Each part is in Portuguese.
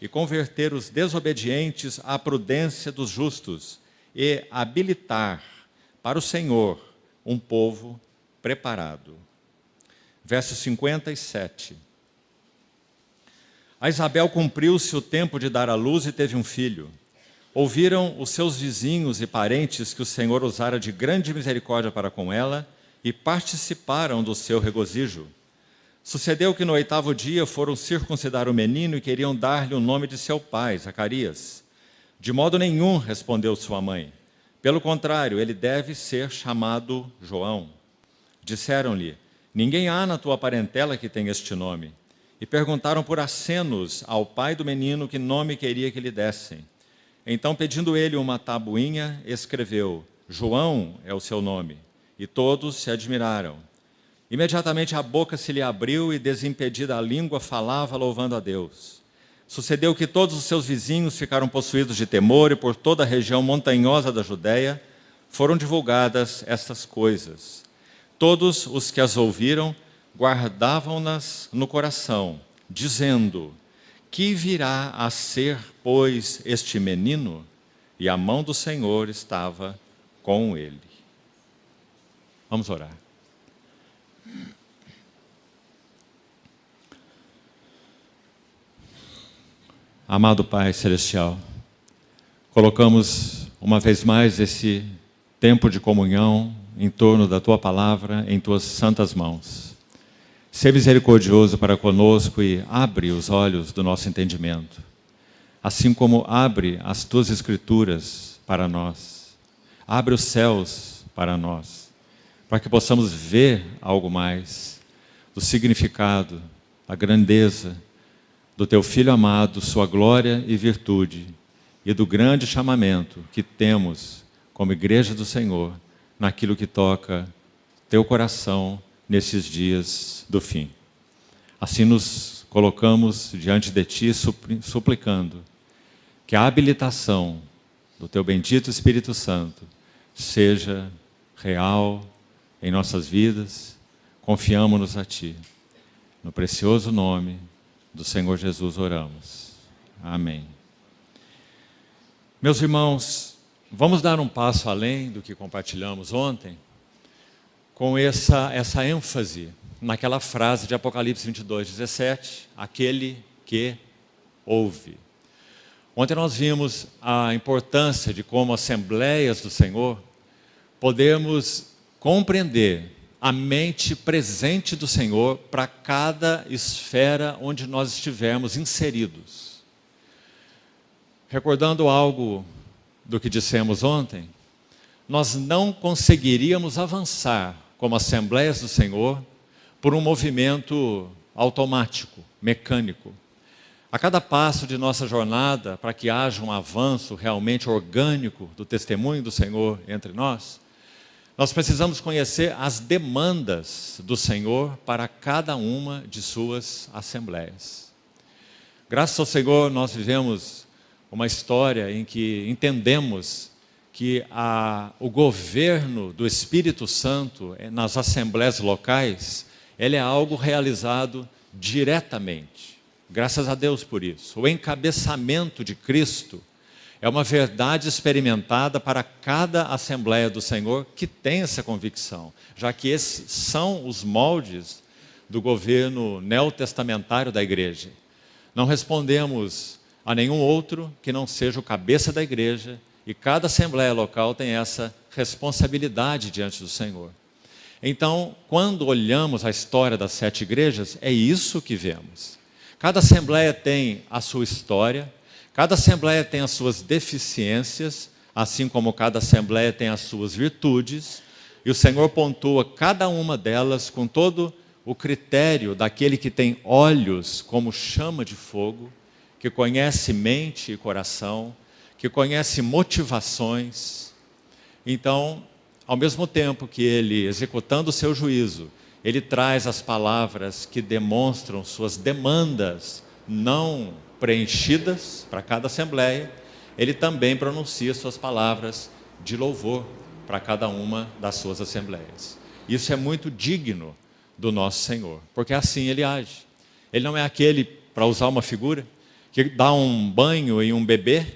e converter os desobedientes à prudência dos justos e habilitar para o Senhor um povo preparado. Verso 57. A Isabel cumpriu-se o tempo de dar à luz e teve um filho. Ouviram os seus vizinhos e parentes que o Senhor usara de grande misericórdia para com ela e participaram do seu regozijo. Sucedeu que no 8º dia foram circuncidar o menino e queriam dar-lhe o nome de seu pai, Zacarias. De modo nenhum, respondeu sua mãe. Pelo contrário, ele deve ser chamado João. Disseram-lhe, ninguém há na tua parentela que tenha este nome. E perguntaram por acenos ao pai do menino que nome queria que lhe dessem. Então, pedindo ele uma tabuinha, escreveu, João é o seu nome. E todos se admiraram. Imediatamente a boca se lhe abriu e, desimpedida a língua, falava louvando a Deus. Sucedeu que todos os seus vizinhos ficaram possuídos de temor e por toda a região montanhosa da Judéia foram divulgadas estas coisas. Todos os que as ouviram guardavam-nas no coração, dizendo, que virá a ser, pois, este menino? E a mão do Senhor estava com ele. Vamos orar. Amado Pai Celestial, colocamos uma vez mais esse tempo de comunhão em torno da Tua Palavra em Tuas santas mãos. Sê misericordioso para conosco e abre os olhos do nosso entendimento, assim como abre as Tuas Escrituras para nós. Abre os céus para nós, para que possamos ver algo mais do significado, da grandeza do Teu Filho amado, sua glória e virtude, e do grande chamamento que temos como Igreja do Senhor, naquilo que toca Teu coração nesses dias do fim. Assim nos colocamos diante de Ti, suplicando que a habilitação do Teu bendito Espírito Santo seja real em nossas vidas. Confiamo-nos a Ti. No precioso nome do Senhor Jesus oramos. Amém. Meus irmãos, vamos dar um passo além do que compartilhamos ontem, com essa ênfase naquela frase de Apocalipse 22:17, aquele que ouve. Ontem nós vimos a importância de como assembleias do Senhor podemos compreender a mente presente do Senhor para cada esfera onde nós estivermos inseridos. Recordando algo do que dissemos ontem, nós não conseguiríamos avançar como Assembleias do Senhor por um movimento automático, mecânico. A cada passo de nossa jornada, para que haja um avanço realmente orgânico do testemunho do Senhor entre nós precisamos conhecer as demandas do Senhor para cada uma de suas assembleias. Graças ao Senhor, nós vivemos uma história em que entendemos que o governo do Espírito Santo nas assembleias locais, ele é algo realizado diretamente. Graças a Deus por isso. O encabeçamento de Cristo é uma verdade experimentada para cada Assembleia do Senhor que tem essa convicção, já que esses são os moldes do governo neotestamentário da igreja. Não respondemos a nenhum outro que não seja o cabeça da igreja, e cada Assembleia local tem essa responsabilidade diante do Senhor. Então, quando olhamos a história das 7 igrejas, é isso que vemos. Cada Assembleia tem a sua história, cada Assembleia tem as suas deficiências, assim como cada Assembleia tem as suas virtudes, e o Senhor pontua cada uma delas com todo o critério daquele que tem olhos como chama de fogo, que conhece mente e coração, que conhece motivações. Então, ao mesmo tempo que ele, executando o seu juízo, ele traz as palavras que demonstram suas demandas não preenchidas para cada assembleia, ele também pronuncia suas palavras de louvor para cada uma das suas assembleias. Isso é muito digno do nosso Senhor, porque assim ele age. Ele não é aquele, para usar uma figura, que dá um banho em um bebê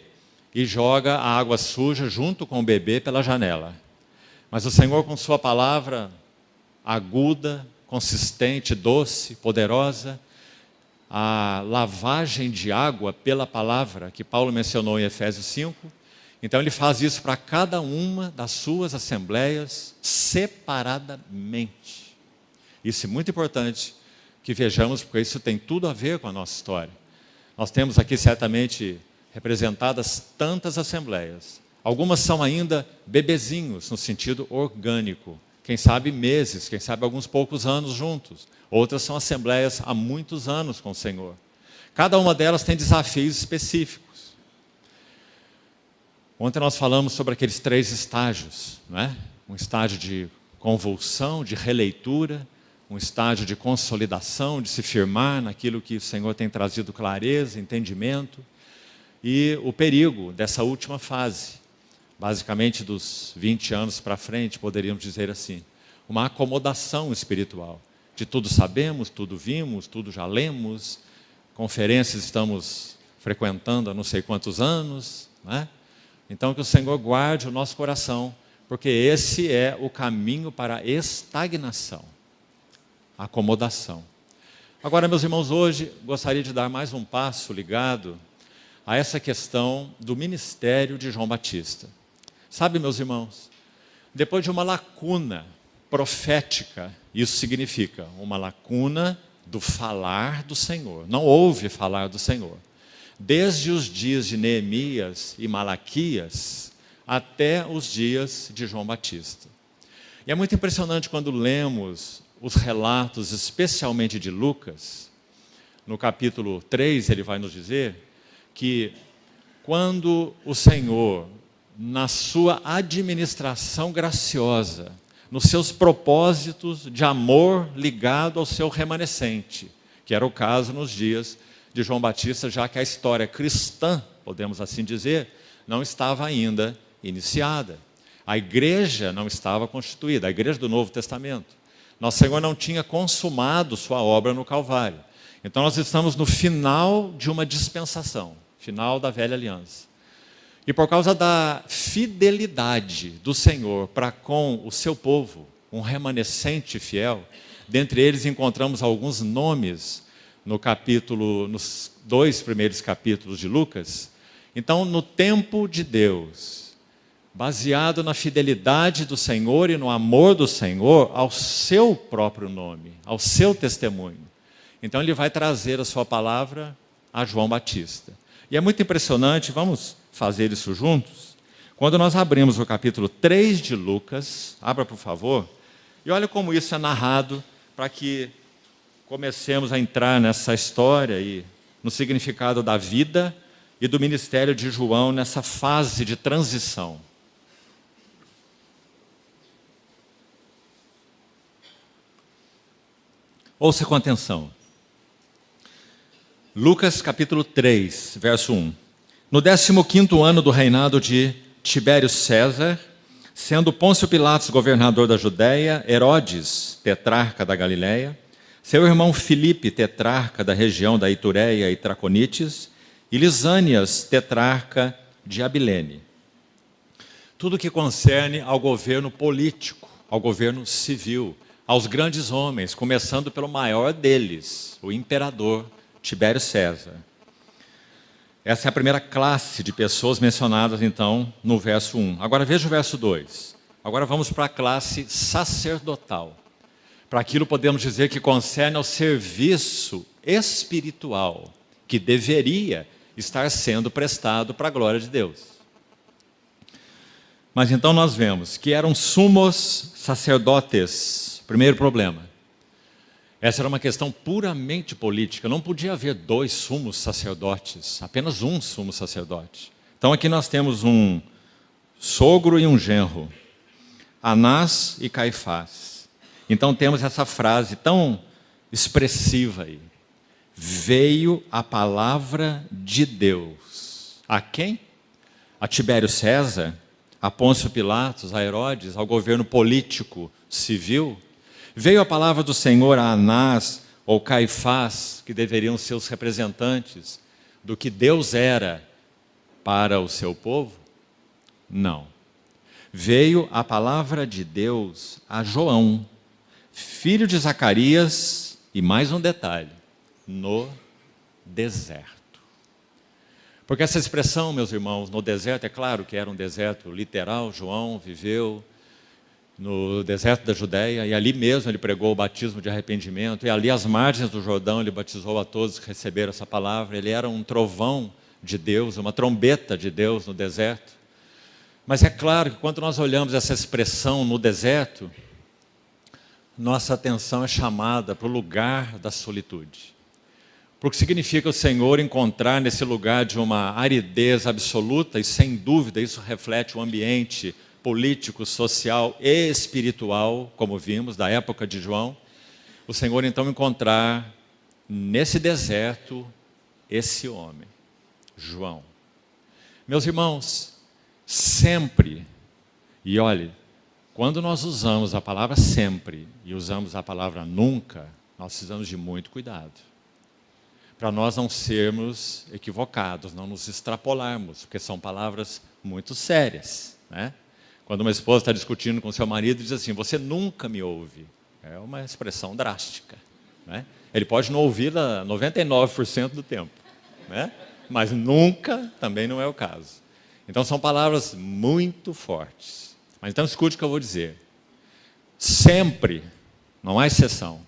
e joga a água suja junto com o bebê pela janela. Mas o Senhor, com sua palavra aguda, consistente, doce, poderosa, a lavagem de água pela palavra, que Paulo mencionou em Efésios 5, então ele faz isso para cada uma das suas assembleias separadamente. Isso é muito importante que vejamos, porque isso tem tudo a ver com a nossa história. Nós temos aqui certamente representadas tantas assembleias. Algumas são ainda bebezinhos, no sentido orgânico. Quem sabe meses, quem sabe alguns poucos anos juntos. Outras são assembleias há muitos anos com o Senhor. Cada uma delas tem desafios específicos. Ontem nós falamos sobre aqueles 3 estágios, não é? Um estágio de convulsão, de releitura, um estágio de consolidação, de se firmar naquilo que o Senhor tem trazido clareza, entendimento, e o perigo dessa última fase, basicamente dos 20 anos para frente, poderíamos dizer assim, uma acomodação espiritual, de tudo sabemos, tudo vimos, tudo já lemos, conferências estamos frequentando há não sei quantos anos, né? Então que o Senhor guarde o nosso coração, porque esse é o caminho para a estagnação, acomodação. Agora, meus irmãos, hoje gostaria de dar mais um passo ligado a essa questão do ministério de João Batista. Sabe, meus irmãos, depois de uma lacuna profética, isso significa uma lacuna do falar do Senhor. Não houve falar do Senhor. Desde os dias de Neemias e Malaquias até os dias de João Batista. E é muito impressionante quando lemos os relatos, especialmente de Lucas. No capítulo 3, ele vai nos dizer que quando o Senhor, na sua administração graciosa, nos seus propósitos de amor ligado ao seu remanescente, que era o caso nos dias de João Batista, já que a história cristã, podemos assim dizer, não estava ainda iniciada. A igreja não estava constituída, a igreja do Novo Testamento. Nosso Senhor não tinha consumado sua obra no Calvário. Então nós estamos no final de uma dispensação, final da velha aliança. E por causa da fidelidade do Senhor para com o seu povo, um remanescente fiel, dentre eles encontramos alguns nomes nos 2 primeiros capítulos de Lucas. Então, no tempo de Deus, baseado na fidelidade do Senhor e no amor do Senhor ao seu próprio nome, ao seu testemunho. Então ele vai trazer a sua palavra a João Batista. E é muito impressionante, vamos fazer isso juntos? Quando nós abrimos o capítulo 3 de Lucas, abra por favor, e olha como isso é narrado, para que comecemos a entrar nessa história e no significado da vida e do ministério de João nessa fase de transição. Ouça com atenção. Lucas capítulo 3, verso 1. No 15º ano do reinado de Tibério César, sendo Pôncio Pilatos governador da Judéia, Herodes, tetrarca da Galiléia, seu irmão Filipe, tetrarca da região da Itureia e Traconites, e Lisânias, tetrarca de Abilene. Tudo que concerne ao governo político, ao governo civil, aos grandes homens, começando pelo maior deles, o imperador Tibério César. Essa é a primeira classe de pessoas mencionadas, então, no verso 1. Agora veja o verso 2. Agora vamos para a classe sacerdotal. Para aquilo podemos dizer que concerne ao serviço espiritual, que deveria estar sendo prestado para a glória de Deus. Mas então nós vemos que eram sumos sacerdotes. Primeiro problema. Essa era uma questão puramente política. Não podia haver 2 sumos sacerdotes, apenas um sumo sacerdote. Então aqui nós temos um sogro e um genro, Anás e Caifás. Então temos essa frase tão expressiva aí. Veio a palavra de Deus. A quem? A Tibério César, a Pôncio Pilatos, a Herodes, ao governo político civil. Veio a palavra do Senhor a Anás ou Caifás, que deveriam ser os representantes do que Deus era para o seu povo? Não. Veio a palavra de Deus a João, filho de Zacarias, e mais um detalhe, no deserto. Porque essa expressão, meus irmãos, no deserto, é claro que era um deserto literal. João viveu no deserto da Judéia, e ali mesmo ele pregou o batismo de arrependimento, e ali às margens do Jordão ele batizou a todos que receberam essa palavra. Ele era um trovão de Deus, uma trombeta de Deus no deserto. Mas é claro que quando nós olhamos essa expressão no deserto, nossa atenção é chamada para o lugar da solitude. Porque significa o Senhor encontrar nesse lugar de uma aridez absoluta, e sem dúvida isso reflete o ambiente político, social e espiritual, como vimos, da época de João. O Senhor então encontrar nesse deserto esse homem, João. Meus irmãos, sempre, e olhe, quando nós usamos a palavra sempre e usamos a palavra nunca, nós precisamos de muito cuidado, para nós não sermos equivocados, não nos extrapolarmos, porque são palavras muito sérias, né? Quando uma esposa está discutindo com seu marido e diz assim, você nunca me ouve, é uma expressão drástica, né? Ele pode não ouvi-la 99% do tempo, né? Mas nunca também não é o caso. Então são palavras muito fortes. Mas então escute o que eu vou dizer. Sempre, não há exceção,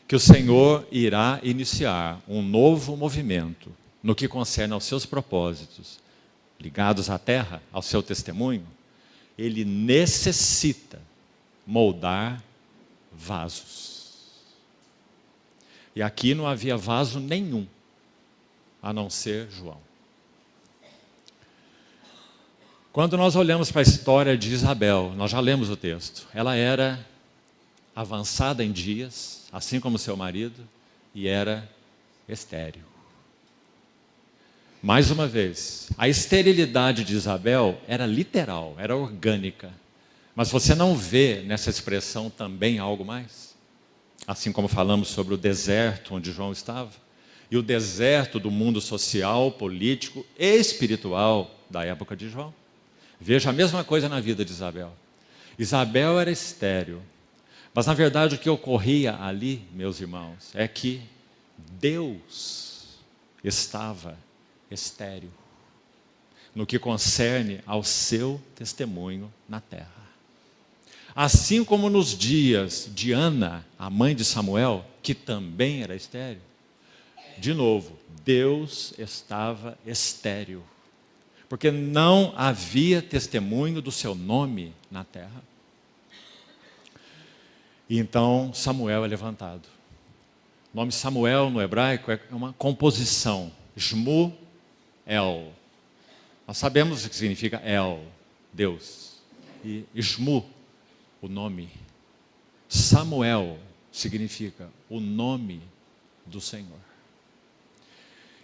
que o Senhor irá iniciar um novo movimento no que concerne aos seus propósitos, ligados à terra, ao seu testemunho. Ele necessita moldar vasos. E aqui não havia vaso nenhum, a não ser João. Quando nós olhamos para a história de Isabel, nós já lemos o texto, ela era avançada em dias, assim como seu marido, e era estéril. Mais uma vez, a esterilidade de Isabel era literal, era orgânica. Mas você não vê nessa expressão também algo mais? Assim como falamos sobre o deserto onde João estava, e o deserto do mundo social, político e espiritual da época de João. Veja a mesma coisa na vida de Isabel. Isabel era estéril, mas na verdade o que ocorria ali, meus irmãos, é que Deus estava estéril no que concerne ao seu testemunho na terra. Assim como nos dias de Ana, a mãe de Samuel, que também era estéril, de novo, Deus estava estéril, porque não havia testemunho do seu nome na terra. E então Samuel é levantado. O nome Samuel no hebraico é uma composição, Shmuel. Nós sabemos o que significa El, Deus. E Shmu, o nome. Samuel significa o nome do Senhor.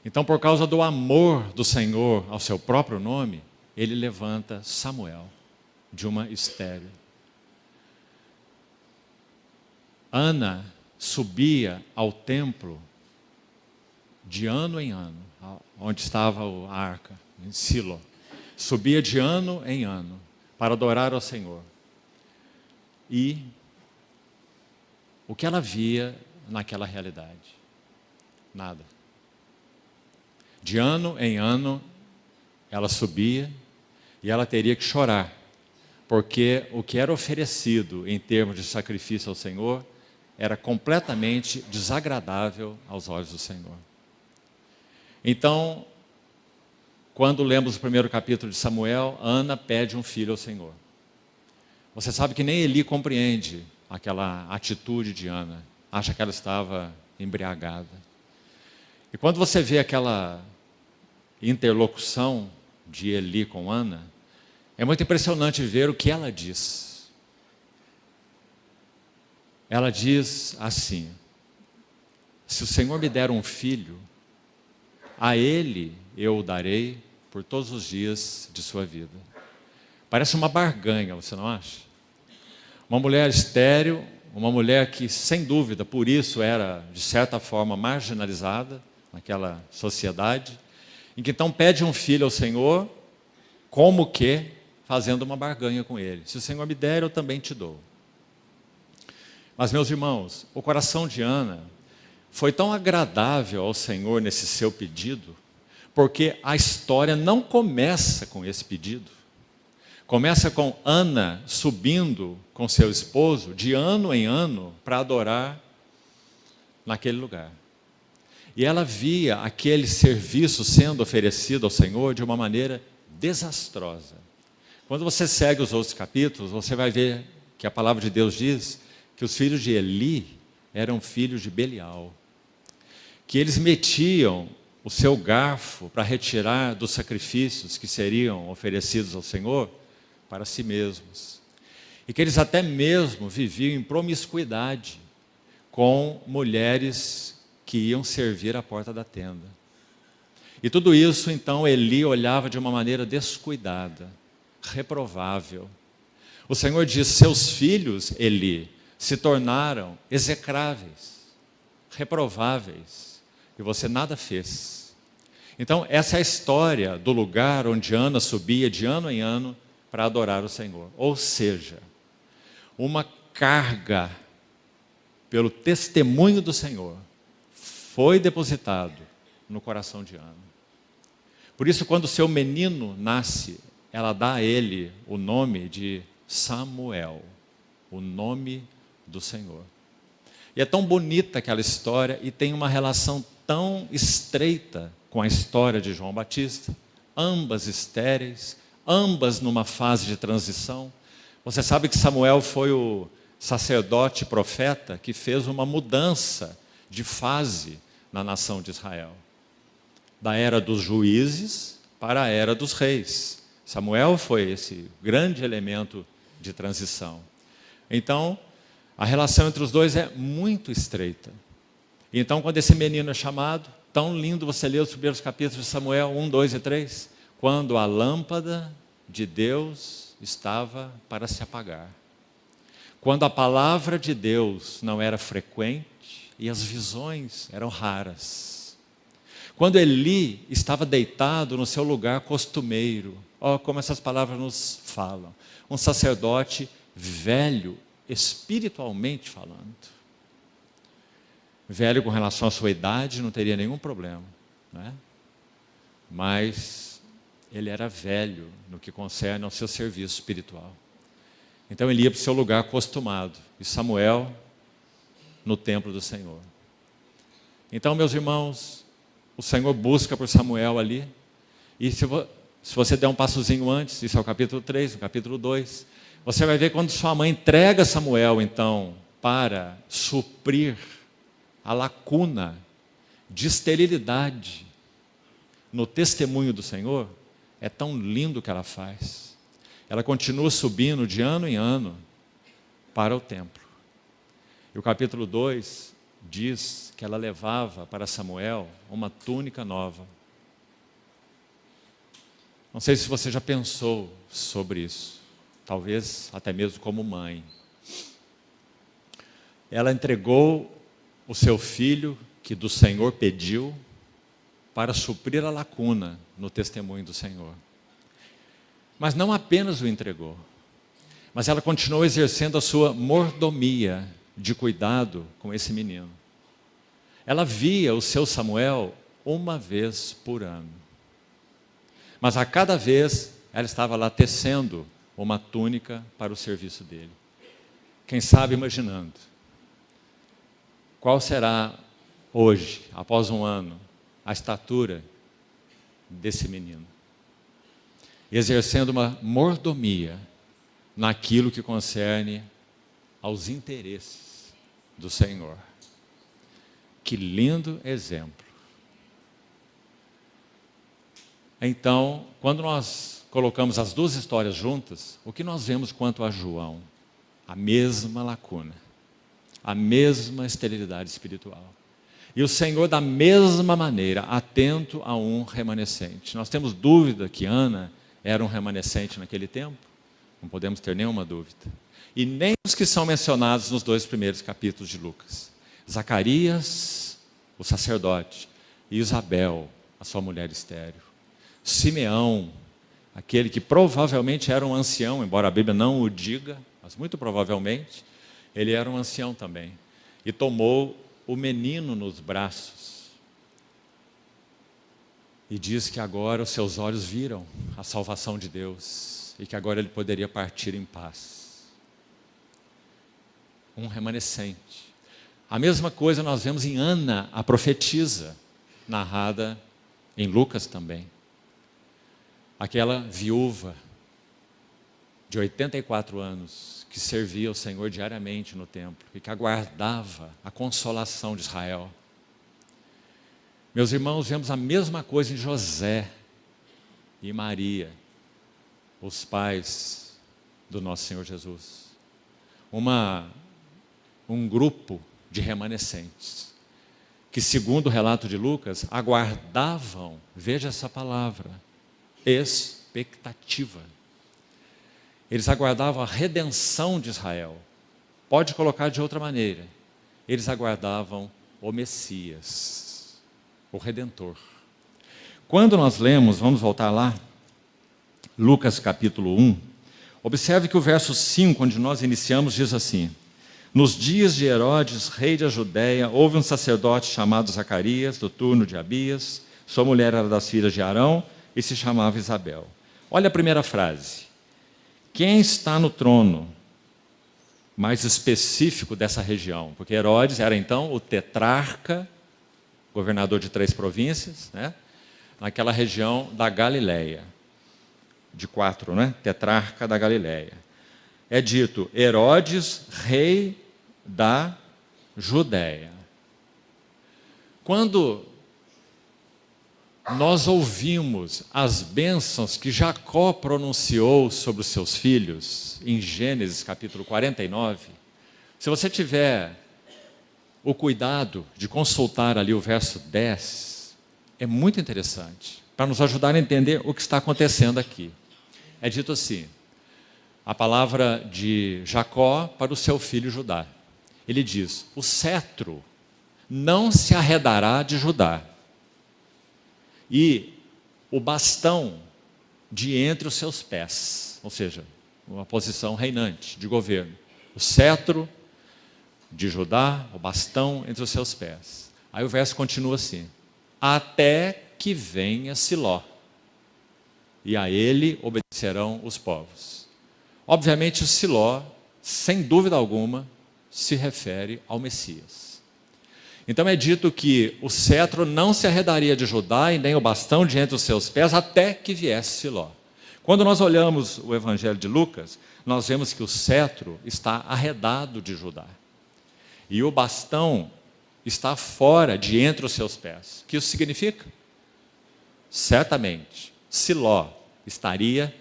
Então, por causa do amor do Senhor ao seu próprio nome, ele levanta Samuel de uma estéril. Ana subia ao templo de ano em ano, onde estava a arca, em Silo. Subia de ano em ano para adorar ao Senhor. E o que ela via naquela realidade? Nada. De ano em ano, ela subia e ela teria que chorar, porque o que era oferecido em termos de sacrifício ao Senhor era completamente desagradável aos olhos do Senhor. Então, quando lemos o primeiro capítulo de Samuel, Ana pede um filho ao Senhor. Você sabe que nem Eli compreende aquela atitude de Ana, acha que ela estava embriagada. E quando você vê aquela interlocução de Eli com Ana, é muito impressionante ver o que ela diz. Ela diz assim: se o Senhor me der um filho, a ele eu o darei por todos os dias de sua vida. Parece uma barganha, você não acha? Uma mulher estéril, uma mulher que, sem dúvida, por isso era, de certa forma, marginalizada naquela sociedade, em que então pede um filho ao Senhor, como que fazendo uma barganha com ele. Se o Senhor me der, eu também te dou. Mas, meus irmãos, o coração de Ana foi tão agradável ao Senhor nesse seu pedido, porque a história não começa com esse pedido. Começa com Ana subindo com seu esposo de ano em ano para adorar naquele lugar. E ela via aquele serviço sendo oferecido ao Senhor de uma maneira desastrosa. Quando você segue os outros capítulos, você vai ver que a palavra de Deus diz que os filhos de Eli eram filhos de Belial, que eles metiam o seu garfo para retirar dos sacrifícios que seriam oferecidos ao Senhor para si mesmos, e que eles até mesmo viviam em promiscuidade com mulheres que iam servir à porta da tenda. E tudo isso, então, Eli olhava de uma maneira descuidada, reprovável. O Senhor diz: seus filhos, Eli, se tornaram execráveis, reprováveis, e você nada fez. Então, essa é a história do lugar onde Ana subia de ano em ano para adorar o Senhor. Ou seja, uma carga pelo testemunho do Senhor foi depositado no coração de Ana. Por isso, quando o seu menino nasce, ela dá a ele o nome de Samuel, o nome do Senhor. E é tão bonita aquela história e tem uma relação tão estreita com a história de João Batista, ambas estéreis, ambas numa fase de transição. Você sabe que Samuel foi o sacerdote profeta que fez uma mudança de fase na nação de Israel, da era dos juízes para a era dos reis. Samuel foi esse grande elemento de transição. Então, a relação entre os dois é muito estreita. Então, quando esse menino é chamado, tão lindo você ler os primeiros capítulos de Samuel 1, 2 e 3, quando a lâmpada de Deus estava para se apagar, quando a palavra de Deus não era frequente e as visões eram raras, quando Eli estava deitado no seu lugar costumeiro. Como essas palavras nos falam, um sacerdote velho, espiritualmente falando. Velho com relação à sua idade, não teria nenhum problema, né? Mas ele era velho no que concerne ao seu serviço espiritual. Então ele ia para o seu lugar acostumado, e Samuel no templo do Senhor. Então, meus irmãos, o Senhor busca por Samuel ali, e se você der um passozinho antes, isso é o capítulo 3, no capítulo 2, você vai ver quando sua mãe entrega Samuel, então, para suprir a lacuna de esterilidade no testemunho do Senhor. É tão lindo o que ela faz. Ela continua subindo de ano em ano para o templo. E o capítulo 2 diz que ela levava para Samuel uma túnica nova. Não sei se você já pensou sobre isso, talvez até mesmo como mãe. Ela entregou o seu filho, que do Senhor pediu, para suprir a lacuna no testemunho do Senhor. Mas não apenas o entregou, mas ela continuou exercendo a sua mordomia de cuidado com esse menino. Ela via o seu Samuel uma vez por ano, mas a cada vez ela estava lá tecendo uma túnica para o serviço dele. Quem sabe imaginando qual será hoje, após um ano, a estatura desse menino, exercendo uma mordomia naquilo que concerne aos interesses do Senhor. Que lindo exemplo. Então, quando nós colocamos as duas histórias juntas, o que nós vemos quanto a João? A mesma lacuna, a mesma esterilidade espiritual. E o Senhor, da mesma maneira, atento a um remanescente. Nós temos dúvida que Ana era um remanescente naquele tempo? Não podemos ter nenhuma dúvida. E nem os que são mencionados nos 2 primeiros capítulos de Lucas. Zacarias, o sacerdote, e Isabel, a sua mulher estéril. Simeão, aquele que provavelmente era um ancião, embora a Bíblia não o diga, mas muito provavelmente, ele era um ancião também. E tomou o menino nos braços. E diz que agora os seus olhos viram a salvação de Deus. E que agora ele poderia partir em paz. Um remanescente. A mesma coisa nós vemos em Ana, a profetisa, narrada em Lucas também. Aquela viúva de 84 anos que servia ao Senhor diariamente no templo e que aguardava a consolação de Israel. Meus irmãos, vemos a mesma coisa em José e Maria, os pais do nosso Senhor Jesus. Um grupo de remanescentes que, segundo o relato de Lucas, aguardavam, veja essa palavra, expectativa. Eles aguardavam a redenção de Israel. Pode colocar de outra maneira. Eles aguardavam o Messias, o Redentor. Quando nós lemos, vamos voltar lá, Lucas capítulo 1, observe que o verso 5, onde nós iniciamos, diz assim: nos dias de Herodes, rei da Judéia, houve um sacerdote chamado Zacarias, do turno de Abias. Sua mulher era das filhas de Arão e se chamava Isabel. Olha a primeira frase. Quem está no trono mais específico dessa região? Porque Herodes era então o tetrarca, governador de 3 províncias, né? Naquela região da Galileia. De 4, né? Tetrarca da Galileia. É dito Herodes, rei da Judéia. Quando nós ouvimos as bênçãos que Jacó pronunciou sobre os seus filhos, em Gênesis capítulo 49, se você tiver o cuidado de consultar ali o verso 10, é muito interessante, para nos ajudar a entender o que está acontecendo aqui. É dito assim, a palavra de Jacó para o seu filho Judá. Ele diz, o cetro não se arredará de Judá, e o bastão de entre os seus pés, ou seja, uma posição reinante de governo. O cetro de Judá, o bastão entre os seus pés. Aí o verso continua assim, até que venha Siló, e a ele obedecerão os povos. Obviamente o Siló, sem dúvida alguma, se refere ao Messias. Então é dito que o cetro não se arredaria de Judá e nem o bastão de entre os seus pés até que viesse Siló. Quando nós olhamos o Evangelho de Lucas, nós vemos que o cetro está arredado de Judá. E o bastão está fora de entre os seus pés. O que isso significa? Certamente, Siló estaria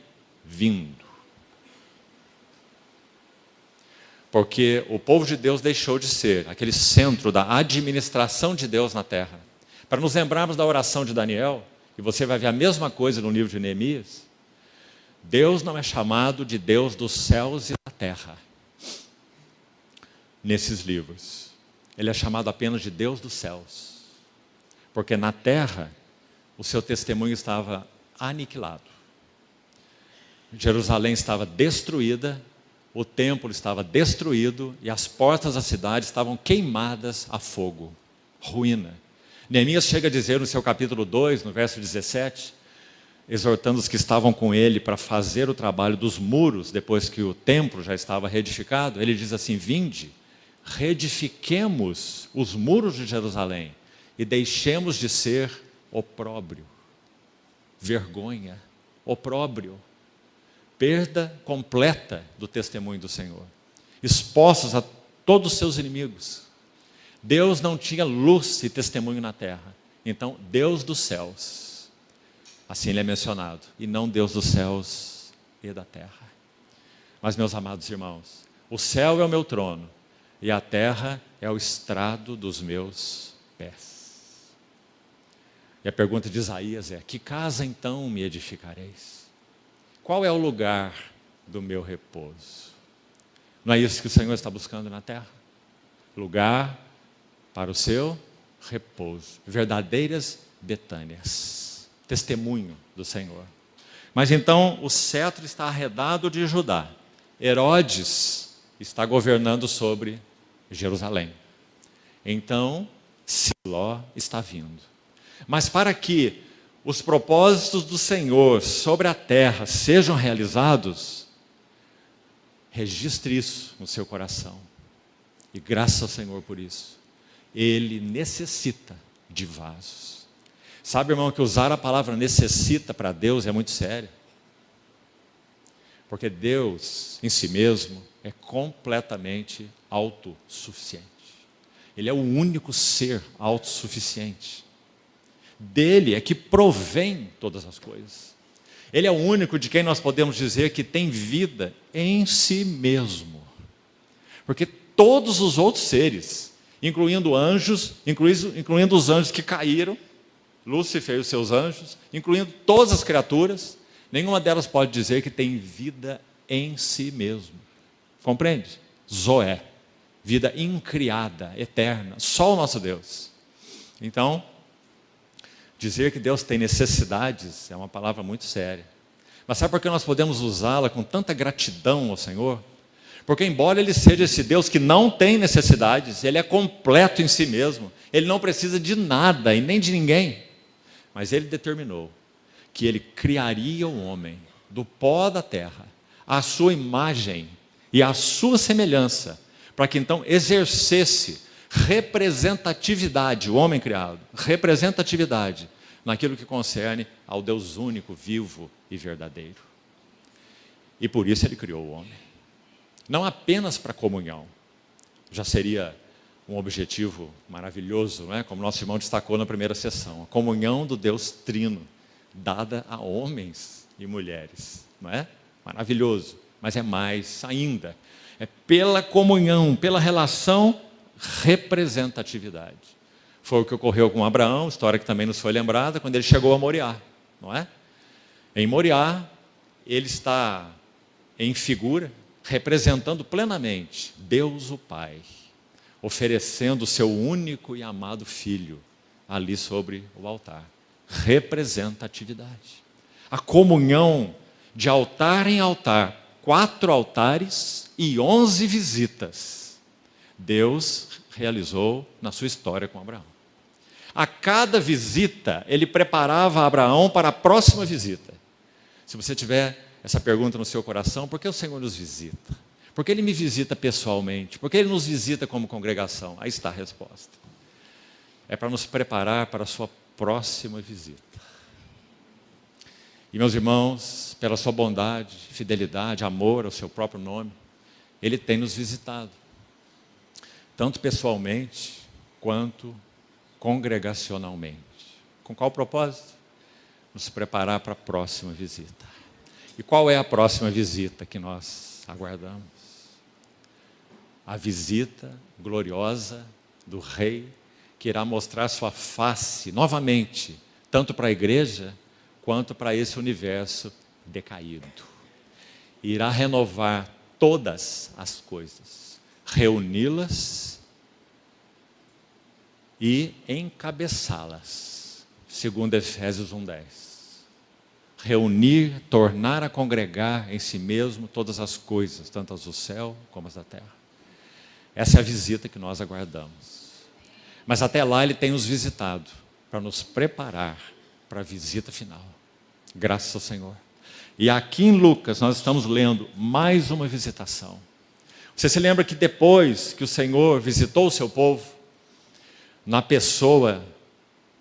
vindo. Porque o povo de Deus deixou de ser aquele centro da administração de Deus na terra. Para nos lembrarmos da oração de Daniel, e você vai ver a mesma coisa no livro de Neemias, Deus não é chamado de Deus dos céus e da terra, nesses livros. Ele é chamado apenas de Deus dos céus. Porque na terra, o seu testemunho estava aniquilado. Jerusalém estava destruída, o templo estava destruído e as portas da cidade estavam queimadas a fogo, ruína. Neemias chega a dizer no seu capítulo 2, no verso 17, exortando os que estavam com ele para fazer o trabalho dos muros, depois que o templo já estava reedificado, ele diz assim, vinde, reedifiquemos os muros de Jerusalém e deixemos de ser opróbrio, vergonha, opróbrio. Perda completa do testemunho do Senhor, expostos a todos os seus inimigos. Deus não tinha luz e testemunho na terra, então Deus dos céus, assim ele é mencionado, e não Deus dos céus e da terra. Mas meus amados irmãos, o céu é o meu trono e a terra é o estrado dos meus pés. E a pergunta de Isaías é, que casa então me edificareis? Qual é o lugar do meu repouso? Não é isso que o Senhor está buscando na terra? Lugar para o seu repouso. Verdadeiras Betânias. testemunho do Senhor. Mas então o cetro está arredado de Judá. Herodes está governando sobre Jerusalém. Então, Siló está vindo. Mas para que os propósitos do Senhor sobre a terra sejam realizados, registre isso no seu coração. E graças ao Senhor por isso. Ele necessita de vasos. Sabe, irmão, que usar a palavra necessita para Deus é muito sério. Porque Deus, em si mesmo, é completamente autossuficiente. Ele é o único ser autossuficiente. Dele é que provém todas as coisas. Ele é o único de quem nós podemos dizer que tem vida em si mesmo. Porque todos os outros seres, incluindo anjos, incluindo os anjos que caíram, Lúcifer e os seus anjos, incluindo todas as criaturas, nenhuma delas pode dizer que tem vida em si mesmo. Compreende? Zoé. Vida incriada, eterna. Só o nosso Deus. Então, dizer que Deus tem necessidades é uma palavra muito séria. Mas sabe por que nós podemos usá-la com tanta gratidão ao Senhor? Porque embora Ele seja esse Deus que não tem necessidades, Ele é completo em si mesmo. Ele não precisa de nada e nem de ninguém. Mas Ele determinou que Ele criaria o homem do pó da terra, à sua imagem e à sua semelhança, para que então exercesse representatividade, o homem criado, representatividade naquilo que concerne ao Deus único, vivo e verdadeiro. E por isso Ele criou o homem. Não apenas para comunhão, já seria um objetivo maravilhoso, não é? Como nosso irmão destacou na primeira sessão, a comunhão do Deus Trino, dada a homens e mulheres, não é? Maravilhoso, mas é mais ainda, é pela comunhão, pela relação, representatividade. Foi o que ocorreu com Abraão, história que também nos foi lembrada, quando ele chegou a Moriá, não é? Em Moriá, ele está em figura, representando plenamente Deus o Pai, oferecendo o seu único e amado Filho ali sobre o altar. Representatividade. A comunhão de altar em altar, 4 altares e 11 visitas, Deus realizou na sua história com Abraão. A cada visita, Ele preparava Abraão para a próxima visita. Se você tiver essa pergunta no seu coração, por que o Senhor nos visita? Por que Ele me visita pessoalmente? Por que Ele nos visita como congregação? Aí está a resposta. É para nos preparar para a sua próxima visita. E meus irmãos, pela sua bondade, fidelidade, amor ao seu próprio nome, Ele tem nos visitado. Tanto pessoalmente, quanto congregacionalmente. Com qual propósito? Nos preparar para a próxima visita. E qual é a próxima visita que nós aguardamos? A visita gloriosa do Rei, que irá mostrar sua face novamente, tanto para a igreja, quanto para esse universo decaído. Irá renovar todas as coisas, reuni-las e encabeçá-las, segundo Efésios 1:10. Reunir, tornar a congregar em si mesmo todas as coisas, tanto as do céu como as da terra. Essa é a visita que nós aguardamos. Mas até lá Ele tem nos visitado, para nos preparar para a visita final. Graças ao Senhor. E aqui em Lucas nós estamos lendo mais uma visitação. Você se lembra que depois que o Senhor visitou o seu povo, na pessoa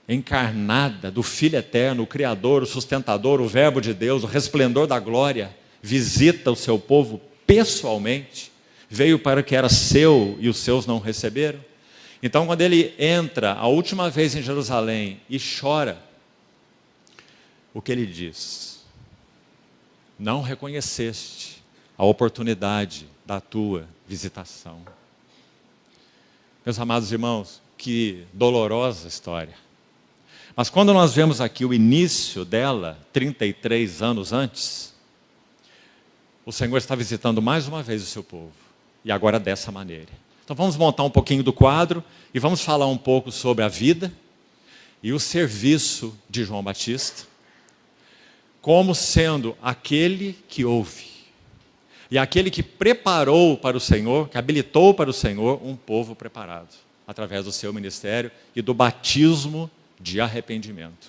encarnada do Filho Eterno, o Criador, o Sustentador, o Verbo de Deus, o resplendor da glória, visita o seu povo pessoalmente, veio para o que era seu e os seus não receberam. Então, quando ele entra a última vez em Jerusalém e chora, o que ele diz? Não reconheceste a oportunidade da tua visitação. Meus amados irmãos, que dolorosa história. Mas quando nós vemos aqui o início dela, 33 anos antes, o Senhor está visitando mais uma vez o seu povo. E agora dessa maneira. Então vamos montar um pouquinho do quadro e vamos falar um pouco sobre a vida e o serviço de João Batista, como sendo aquele que ouve. E aquele que preparou para o Senhor, que habilitou para o Senhor um povo preparado, através do seu ministério e do batismo de arrependimento,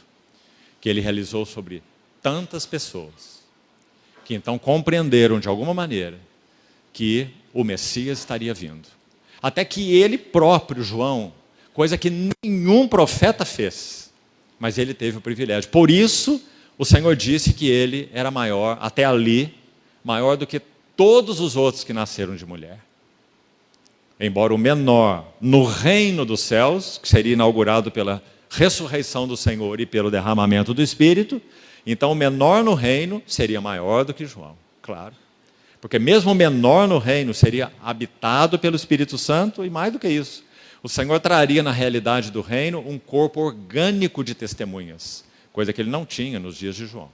que ele realizou sobre tantas pessoas, que então compreenderam de alguma maneira que o Messias estaria vindo. Até que ele próprio, João, coisa que nenhum profeta fez, mas ele teve o privilégio. Por isso, o Senhor disse que ele era maior, até ali, maior do que todos os outros que nasceram de mulher. Embora o menor no reino dos céus, que seria inaugurado pela ressurreição do Senhor e pelo derramamento do Espírito, então o menor no reino seria maior do que João, claro. Porque mesmo o menor no reino seria habitado pelo Espírito Santo, e mais do que isso, o Senhor traria na realidade do reino um corpo orgânico de testemunhas, coisa que ele não tinha nos dias de João.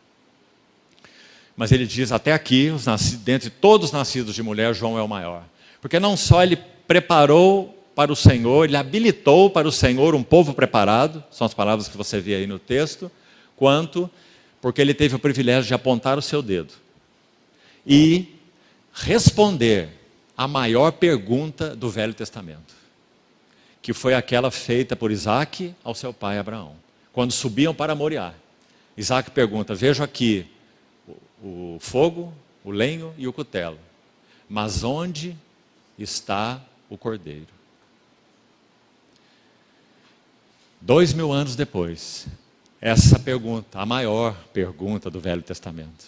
Mas ele diz, até aqui, dentre todos os nascidos de mulher, João é o maior. Porque não só ele preparou para o Senhor, ele habilitou para o Senhor um povo preparado, são as palavras que você vê aí no texto, quanto porque ele teve o privilégio de apontar o seu dedo e responder a maior pergunta do Velho Testamento, que foi aquela feita por Isaac ao seu pai Abraão. Quando subiam para Moriá, Isaac pergunta, vejo aqui o fogo, o lenho e o cutelo, mas onde está o cordeiro? 2000 anos depois, essa pergunta, a maior pergunta do Velho Testamento,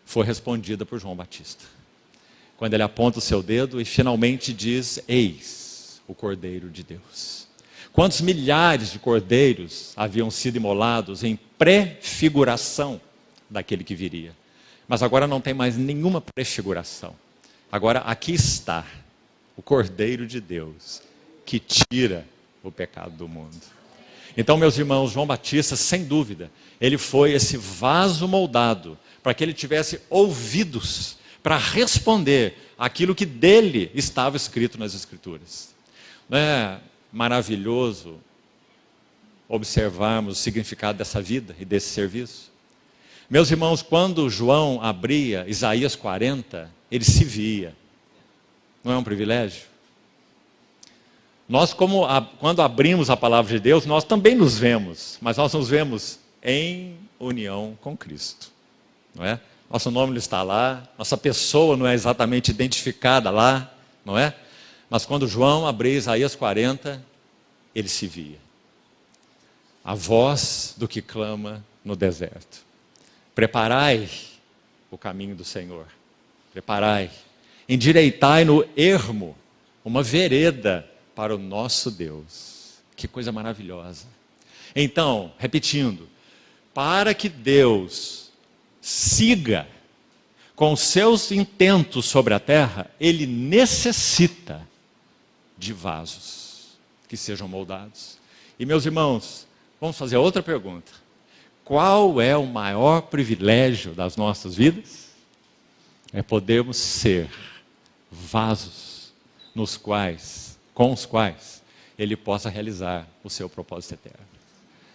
foi respondida por João Batista. Quando ele aponta o seu dedo e finalmente diz, eis o Cordeiro de Deus. Quantos milhares de cordeiros haviam sido imolados em prefiguração daquele que viria. Mas agora não tem mais nenhuma prefiguração. Agora aqui está o Cordeiro de Deus, que tira o pecado do mundo. Então, meus irmãos, João Batista, sem dúvida, ele foi esse vaso moldado para que ele tivesse ouvidos para responder aquilo que dele estava escrito nas Escrituras. Não é maravilhoso observarmos o significado dessa vida e desse serviço? Meus irmãos, quando João abria Isaías 40, ele se via. Não é um privilégio? Nós, quando abrimos a palavra de Deus, nós também nos vemos, mas nós nos vemos em união com Cristo. Não é? Nosso nome não está lá, nossa pessoa não é exatamente identificada lá, não é? Mas quando João abria Isaías 40, ele se via. A voz do que clama no deserto. Preparai o caminho do Senhor. Preparai. Endireitai no ermo uma vereda para o nosso Deus. Que coisa maravilhosa. Então, repetindo, para que Deus siga com seus intentos sobre a terra, ele necessita de vasos que sejam moldados. E meus irmãos, vamos fazer outra pergunta. Qual é o maior privilégio das nossas vidas? É podermos ser vasos com os quais ele possa realizar o seu propósito eterno.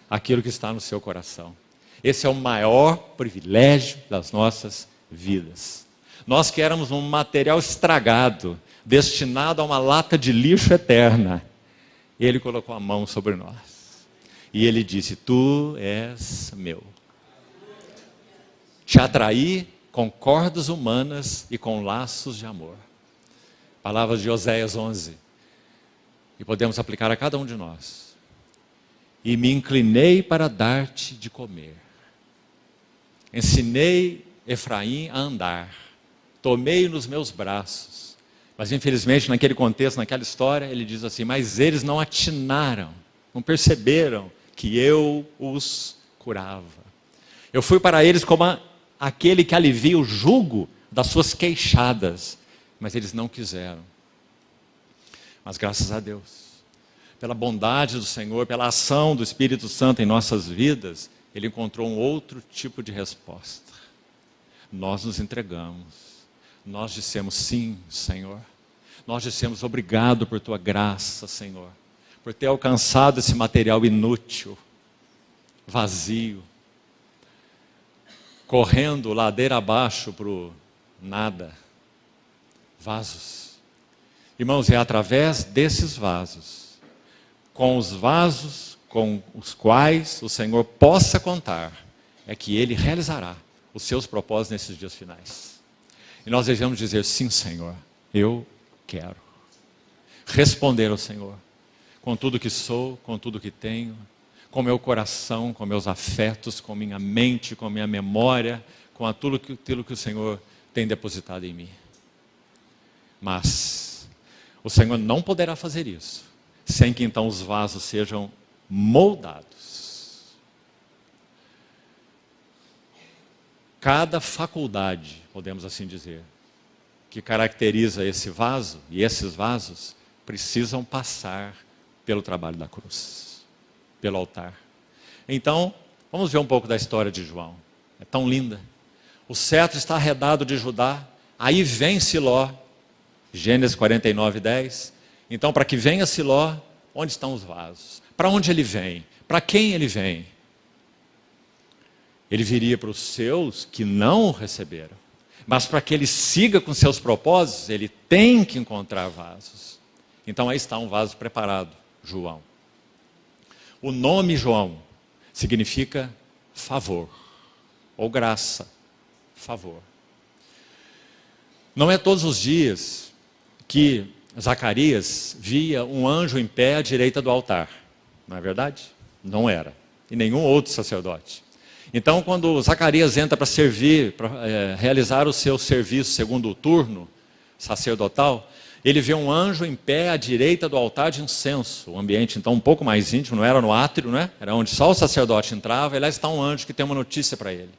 Aquilo que está no seu coração. Esse é o maior privilégio das nossas vidas. Nós que éramos um material estragado, destinado a uma lata de lixo eterna, ele colocou a mão sobre nós. E ele disse, tu és meu. Te atraí com cordas humanas e com laços de amor. Palavras de Oséias 11. E podemos aplicar a cada um de nós. E me inclinei para dar-te de comer. Ensinei Efraim a andar. Tomei-o nos meus braços. Mas infelizmente naquele contexto, naquela história, ele diz assim, mas eles não atinaram, não perceberam que eu os curava. Eu fui para eles como aquele que alivia o jugo das suas queixadas, mas eles não quiseram. Mas graças a Deus, pela bondade do Senhor, pela ação do Espírito Santo em nossas vidas, ele encontrou um outro tipo de resposta. Nós nos entregamos, nós dissemos sim, Senhor. Nós dissemos obrigado por tua graça, Senhor, por ter alcançado esse material inútil, vazio, correndo ladeira abaixo para o nada. Vasos. Irmãos, é através desses vasos, com os vasos com os quais o Senhor possa contar, é que Ele realizará os seus propósitos nesses dias finais. E nós devemos dizer, sim, Senhor, eu quero responder ao Senhor, com tudo que sou, com tudo que tenho, com meu coração, com meus afetos, com minha mente, com minha memória, com aquilo que o Senhor tem depositado em mim. Mas o Senhor não poderá fazer isso sem que então os vasos sejam moldados. Cada faculdade, podemos assim dizer, que caracteriza esse vaso e esses vasos precisam passar pelo trabalho da cruz, pelo altar. Então, vamos ver um pouco da história de João. É tão linda. O cetro está arredado de Judá, aí vem Siló, Gênesis 49:10. Então, para que venha Siló, onde estão os vasos? Para onde ele vem? Para quem ele vem? Ele viria para os seus que não o receberam. Mas para que ele siga com seus propósitos, ele tem que encontrar vasos. Então aí está um vaso preparado, João. O nome João significa favor, ou graça, favor. Não é todos os dias que Zacarias via um anjo em pé à direita do altar. Não é verdade? Não era. E nenhum outro sacerdote. Então, quando Zacarias entra para servir, para realizar o seu serviço segundo o turno sacerdotal, ele vê um anjo em pé à direita do altar de incenso. O ambiente, então, um pouco mais íntimo, não era no átrio, né? Era onde só o sacerdote entrava, e lá está um anjo que tem uma notícia para ele.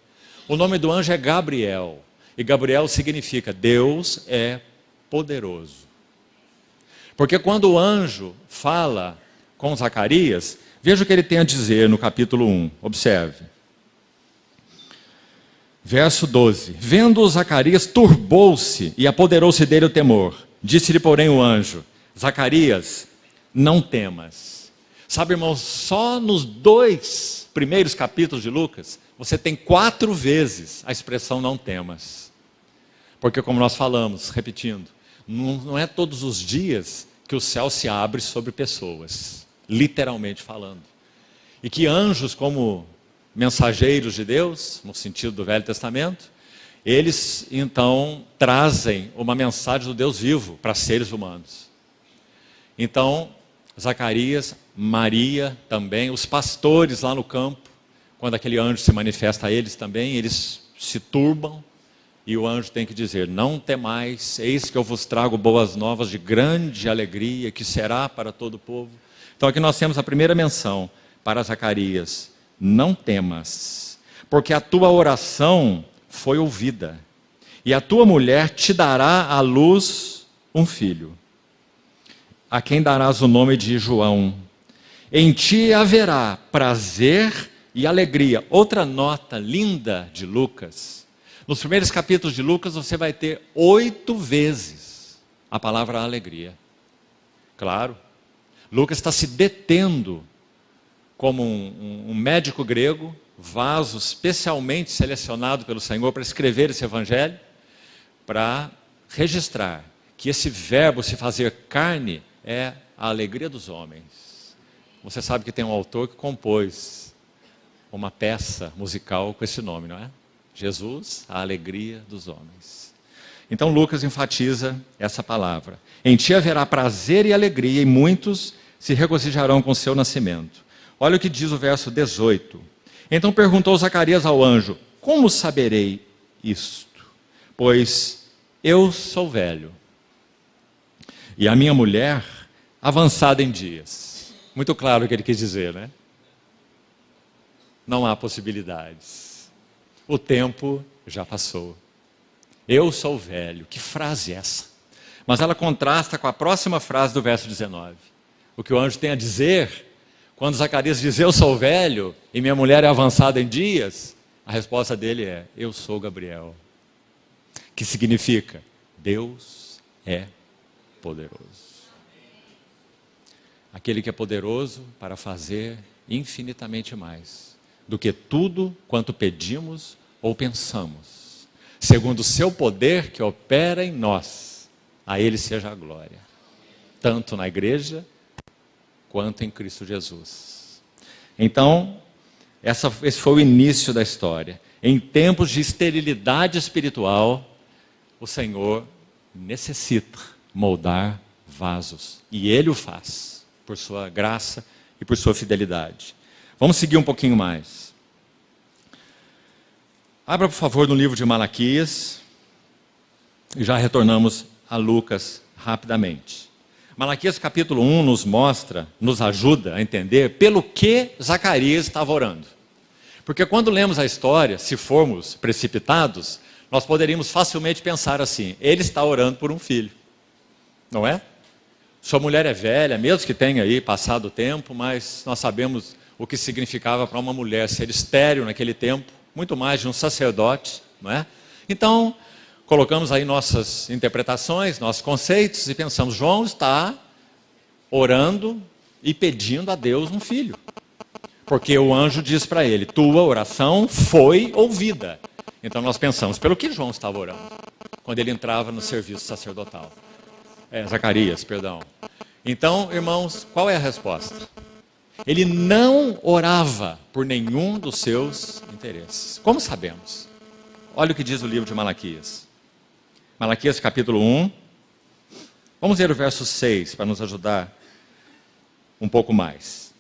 O nome do anjo é Gabriel. E Gabriel significa Deus é poderoso. Porque quando o anjo fala com Zacarias, veja o que ele tem a dizer no capítulo 1. Observe. Verso 12. Vendo Zacarias, turbou-se e apoderou-se dele o temor. Disse-lhe, porém, o anjo, Zacarias, não temas. Sabe, irmãos, só nos 2 primeiros capítulos de Lucas, você tem 4 vezes a expressão não temas. Porque como nós falamos, repetindo, não é todos os dias que o céu se abre sobre pessoas, literalmente falando. E que anjos como mensageiros de Deus, no sentido do Velho Testamento, eles então trazem uma mensagem do Deus vivo para seres humanos. Então, Zacarias, Maria também, os pastores lá no campo, quando aquele anjo se manifesta a eles também, eles se turbam, e o anjo tem que dizer, não temais, eis que eu vos trago boas novas de grande alegria, que será para todo o povo. Então aqui nós temos a primeira menção para Zacarias, não temas, porque a tua oração foi ouvida, e a tua mulher te dará à luz um filho, a quem darás o nome de João. Em ti haverá prazer e alegria. Outra nota linda de Lucas. Nos primeiros capítulos de Lucas você vai ter 8 vezes a palavra alegria. Claro, Lucas está se detendo como um médico grego, vaso especialmente selecionado pelo Senhor para escrever esse evangelho, para registrar que esse verbo se fazer carne é a alegria dos homens. Você sabe que tem um autor que compôs uma peça musical com esse nome, não é? Jesus, a alegria dos homens. Então Lucas enfatiza essa palavra. Em ti haverá prazer e alegria, e muitos se regozijarão com o seu nascimento. Olha o que diz o verso 18. Então perguntou Zacarias ao anjo, como saberei isto? Pois eu sou velho, e a minha mulher avançada em dias. Muito claro o que ele quis dizer, né? Não há possibilidades. O tempo já passou. Eu sou velho. Que frase é essa? Mas ela contrasta com a próxima frase do verso 19. O que o anjo tem a dizer, quando Zacarias diz, eu sou velho e minha mulher é avançada em dias, a resposta dele é, eu sou Gabriel. Que significa, Deus é poderoso. Aquele que é poderoso para fazer infinitamente mais do que tudo quanto pedimos ou pensamos, segundo o seu poder que opera em nós, a Ele seja a glória, tanto na igreja quanto em Cristo Jesus. Então, esse foi o início da história. Em tempos de esterilidade espiritual, o Senhor necessita moldar vasos. E Ele o faz, por sua graça e por sua fidelidade. Vamos seguir um pouquinho mais. Abra, por favor, no livro de Malaquias. E já retornamos a Lucas rapidamente. Malaquias capítulo 1 nos ajuda a entender pelo que Zacarias estava orando. Porque quando lemos a história, se formos precipitados, nós poderíamos facilmente pensar assim: ele está orando por um filho, não é? Sua mulher é velha, mesmo que tenha aí passado o tempo, mas nós sabemos o que significava para uma mulher ser estéril naquele tempo, muito mais de um sacerdote, não é? Então, colocamos aí nossas interpretações, nossos conceitos e pensamos: João está orando e pedindo a Deus um filho. Porque o anjo diz para ele: tua oração foi ouvida. Então nós pensamos, pelo que João estava orando, quando ele entrava no serviço sacerdotal. Zacarias, perdão. Então, irmãos, qual é a resposta? Ele não orava por nenhum dos seus interesses. Como sabemos? Olha o que diz o livro de Malaquias. Malaquias capítulo 1. Vamos ler o verso 6 para nos ajudar um pouco mais.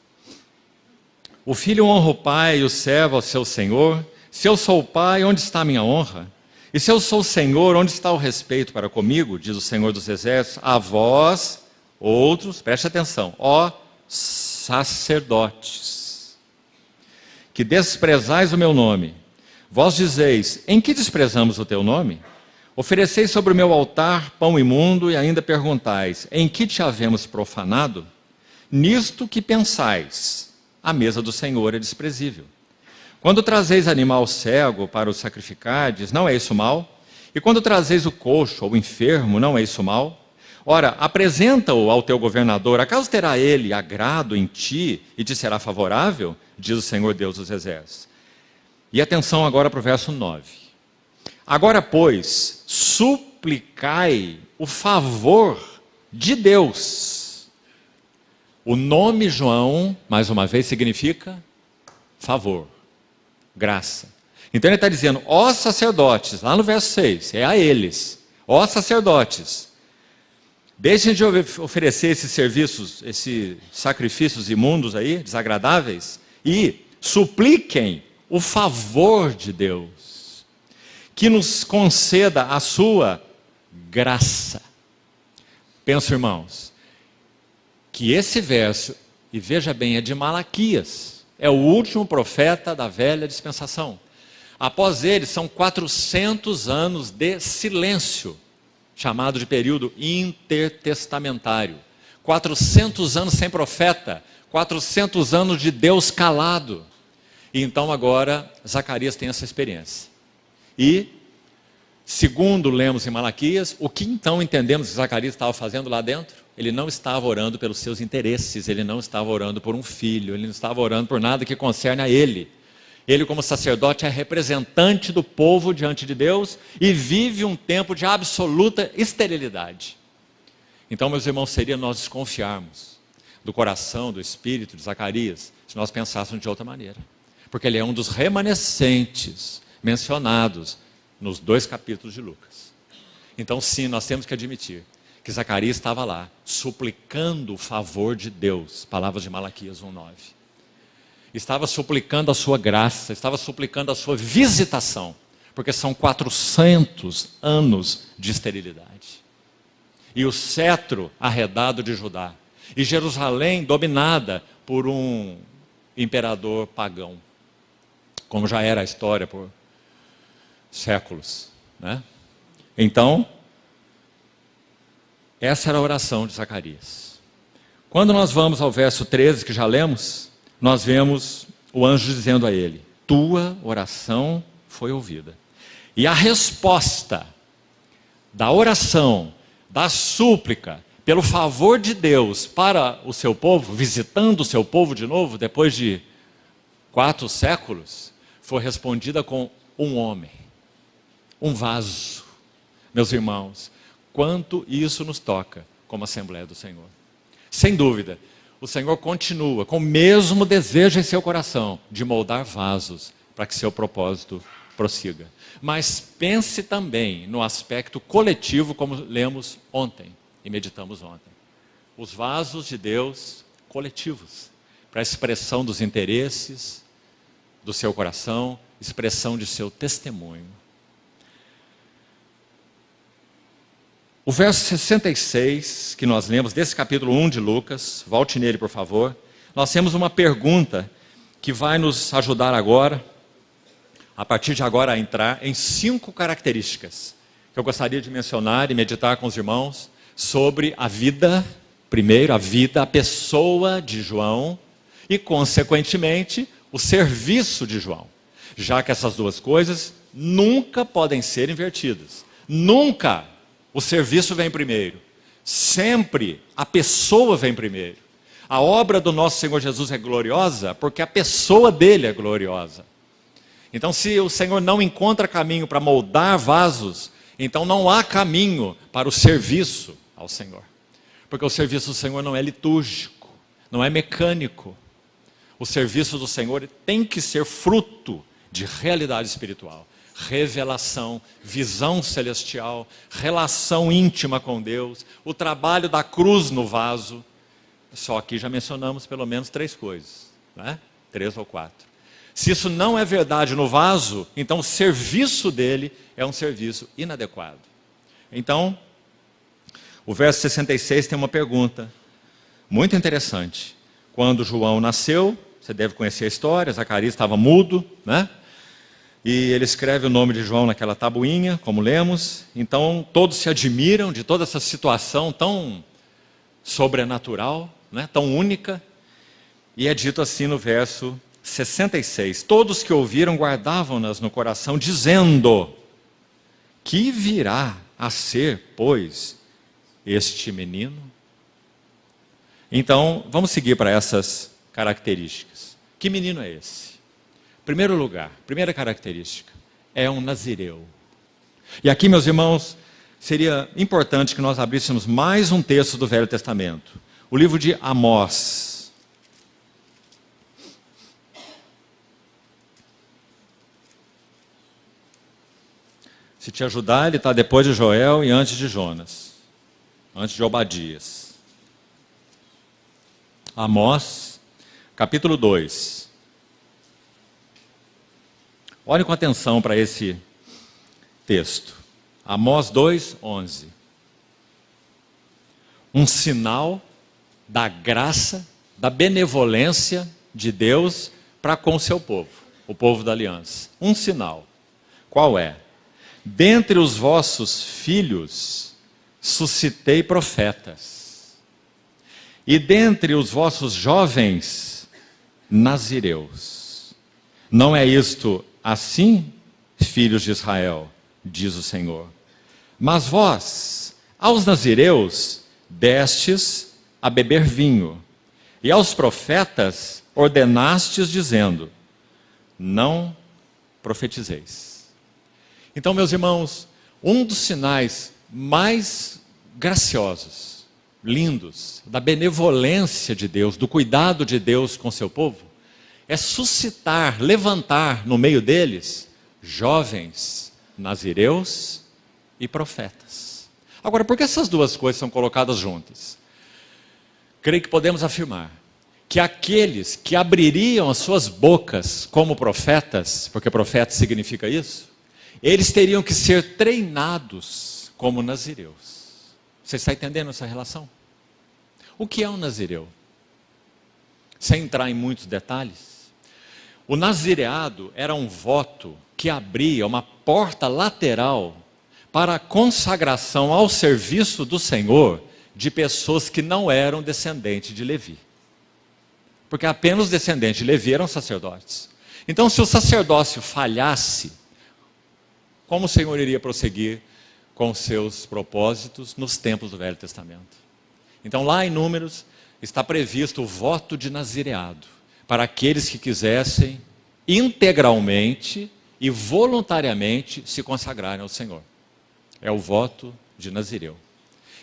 O filho honra o pai e o servo ao seu senhor. Se eu sou o pai, onde está a minha honra? E se eu sou o Senhor, onde está o respeito para comigo? Diz o Senhor dos Exércitos. A vós, outros, preste atenção, ó sacerdotes, que desprezais o meu nome. Vós dizeis: em que desprezamos o teu nome? Ofereceis sobre o meu altar pão imundo e ainda perguntais: em que te havemos profanado? Nisto que pensais, a mesa do Senhor é desprezível. Quando trazeis animal cego para o sacrificardes, não é isso mal? E quando trazeis o coxo ou o enfermo, não é isso mal? Ora, apresenta-o ao teu governador, acaso terá ele agrado em ti e te será favorável? Diz o Senhor Deus dos Exércitos. E atenção agora para o verso 9. Agora, pois, suplicai o favor de Deus. O nome João, mais uma vez, significa favor, graça. Então ele está dizendo: ó sacerdotes, lá no verso 6, é a eles, ó sacerdotes, deixem de oferecer esses serviços, esses sacrifícios imundos aí, desagradáveis, e supliquem o favor de Deus, que nos conceda a sua graça. Penso, irmãos, que esse verso, e veja bem, é de Malaquias, é o último profeta da velha dispensação. Após ele, são 400 anos de silêncio, chamado de período intertestamentário. 400 anos sem profeta, 400 anos de Deus calado. E então agora, Zacarias tem essa experiência. E, segundo lemos em Malaquias, o que então entendemos que Zacarias estava fazendo lá dentro? Ele não estava orando pelos seus interesses, ele não estava orando por um filho, ele não estava orando por nada que concerne a ele. Ele, como sacerdote, é representante do povo diante de Deus e vive um tempo de absoluta esterilidade. Então, meus irmãos, seria nós desconfiarmos do coração, do espírito de Zacarias, se nós pensássemos de outra maneira. Porque ele é um dos remanescentes mencionados nos 2 capítulos de Lucas. Então, sim, nós temos que admitir que Zacarias estava lá, suplicando o favor de Deus, palavras de Malaquias 1:9. Estava suplicando a sua graça, estava suplicando a sua visitação, porque são 400 anos de esterilidade. E o cetro arredado de Judá, e Jerusalém dominada por um imperador pagão, como já era a história por séculos, né? Então, essa era a oração de Zacarias. Quando nós vamos ao verso 13, que já lemos, nós vemos o anjo dizendo a ele: tua oração foi ouvida. E a resposta da oração, da súplica, pelo favor de Deus para o seu povo, visitando o seu povo de novo, depois de 4 séculos, foi respondida com um homem, um vaso. Meus irmãos, quanto isso nos toca como Assembleia do Senhor. Sem dúvida, o Senhor continua com o mesmo desejo em seu coração de moldar vasos para que seu propósito prossiga. Mas pense também no aspecto coletivo, como lemos ontem e meditamos ontem. Os vasos de Deus coletivos, para a expressão dos interesses do seu coração, expressão de seu testemunho. O verso 66, que nós lemos desse capítulo 1 de Lucas, volte nele por favor, nós temos uma pergunta que vai nos ajudar agora, a partir de agora, a entrar em 5 características que eu gostaria de mencionar e meditar com os irmãos sobre a vida, primeiro a vida, a pessoa de João e, consequentemente, o serviço de João. Já que essas duas coisas nunca podem ser invertidas. Nunca o serviço vem primeiro. Sempre a pessoa vem primeiro. A obra do nosso Senhor Jesus é gloriosa porque a pessoa dele é gloriosa. Então, se o Senhor não encontra caminho para moldar vasos, então não há caminho para o serviço ao Senhor. Porque o serviço do Senhor não é litúrgico, não é mecânico. O serviço do Senhor tem que ser fruto de realidade espiritual, revelação, visão celestial, relação íntima com Deus, o trabalho da cruz no vaso. Só aqui já mencionamos pelo menos 3 coisas, né? 3 ou 4. Se isso não é verdade no vaso, então o serviço dele é um serviço inadequado. Então, o verso 66 tem uma pergunta muito interessante. Quando João nasceu, você deve conhecer a história, Zacarias estava mudo, né? E ele escreve o nome de João naquela tabuinha, como lemos. Então, todos se admiram de toda essa situação tão sobrenatural, né? Tão única. E é dito assim no verso 66. Todos que ouviram guardavam-nas no coração, dizendo: que virá a ser, pois, este menino? Então, vamos seguir para essas características. Que menino é esse? Primeiro lugar, primeira característica, é um nazireu. E aqui, meus irmãos, seria importante que nós abríssemos mais um texto do Velho Testamento. O livro de Amós. Se te ajudar, ele está depois de Joel e antes de Jonas. Antes de Obadias. Amós, capítulo 2. Olhe com atenção para esse texto. Amós 2, 11. Um sinal da graça, da benevolência de Deus para com o seu povo, o povo da aliança. Um sinal. Qual é? Dentre os vossos filhos suscitei profetas, e dentre os vossos jovens, nazireus. Não é isto assim, filhos de Israel, diz o Senhor? Mas vós, aos nazireus, destes a beber vinho, e aos profetas ordenastes, dizendo: não profetizeis. Então, meus irmãos, um dos sinais mais graciosos, lindos, da benevolência de Deus, do cuidado de Deus com seu povo, é suscitar, levantar no meio deles jovens, nazireus e profetas. Agora, por que essas duas coisas são colocadas juntas? Creio que podemos afirmar que aqueles que abririam as suas bocas como profetas, porque profeta significa isso, eles teriam que ser treinados como nazireus. Você está entendendo essa relação? O que é um nazireu? Sem entrar em muitos detalhes, o nazireado era um voto que abria uma porta lateral para a consagração ao serviço do Senhor de pessoas que não eram descendentes de Levi. Porque apenas os descendentes de Levi eram sacerdotes. Então, se o sacerdócio falhasse, como o Senhor iria prosseguir com seus propósitos nos tempos do Velho Testamento? Então, lá em Números, está previsto o voto de nazireado, para aqueles que quisessem integralmente e voluntariamente se consagrarem ao Senhor. É o voto de Nazireu.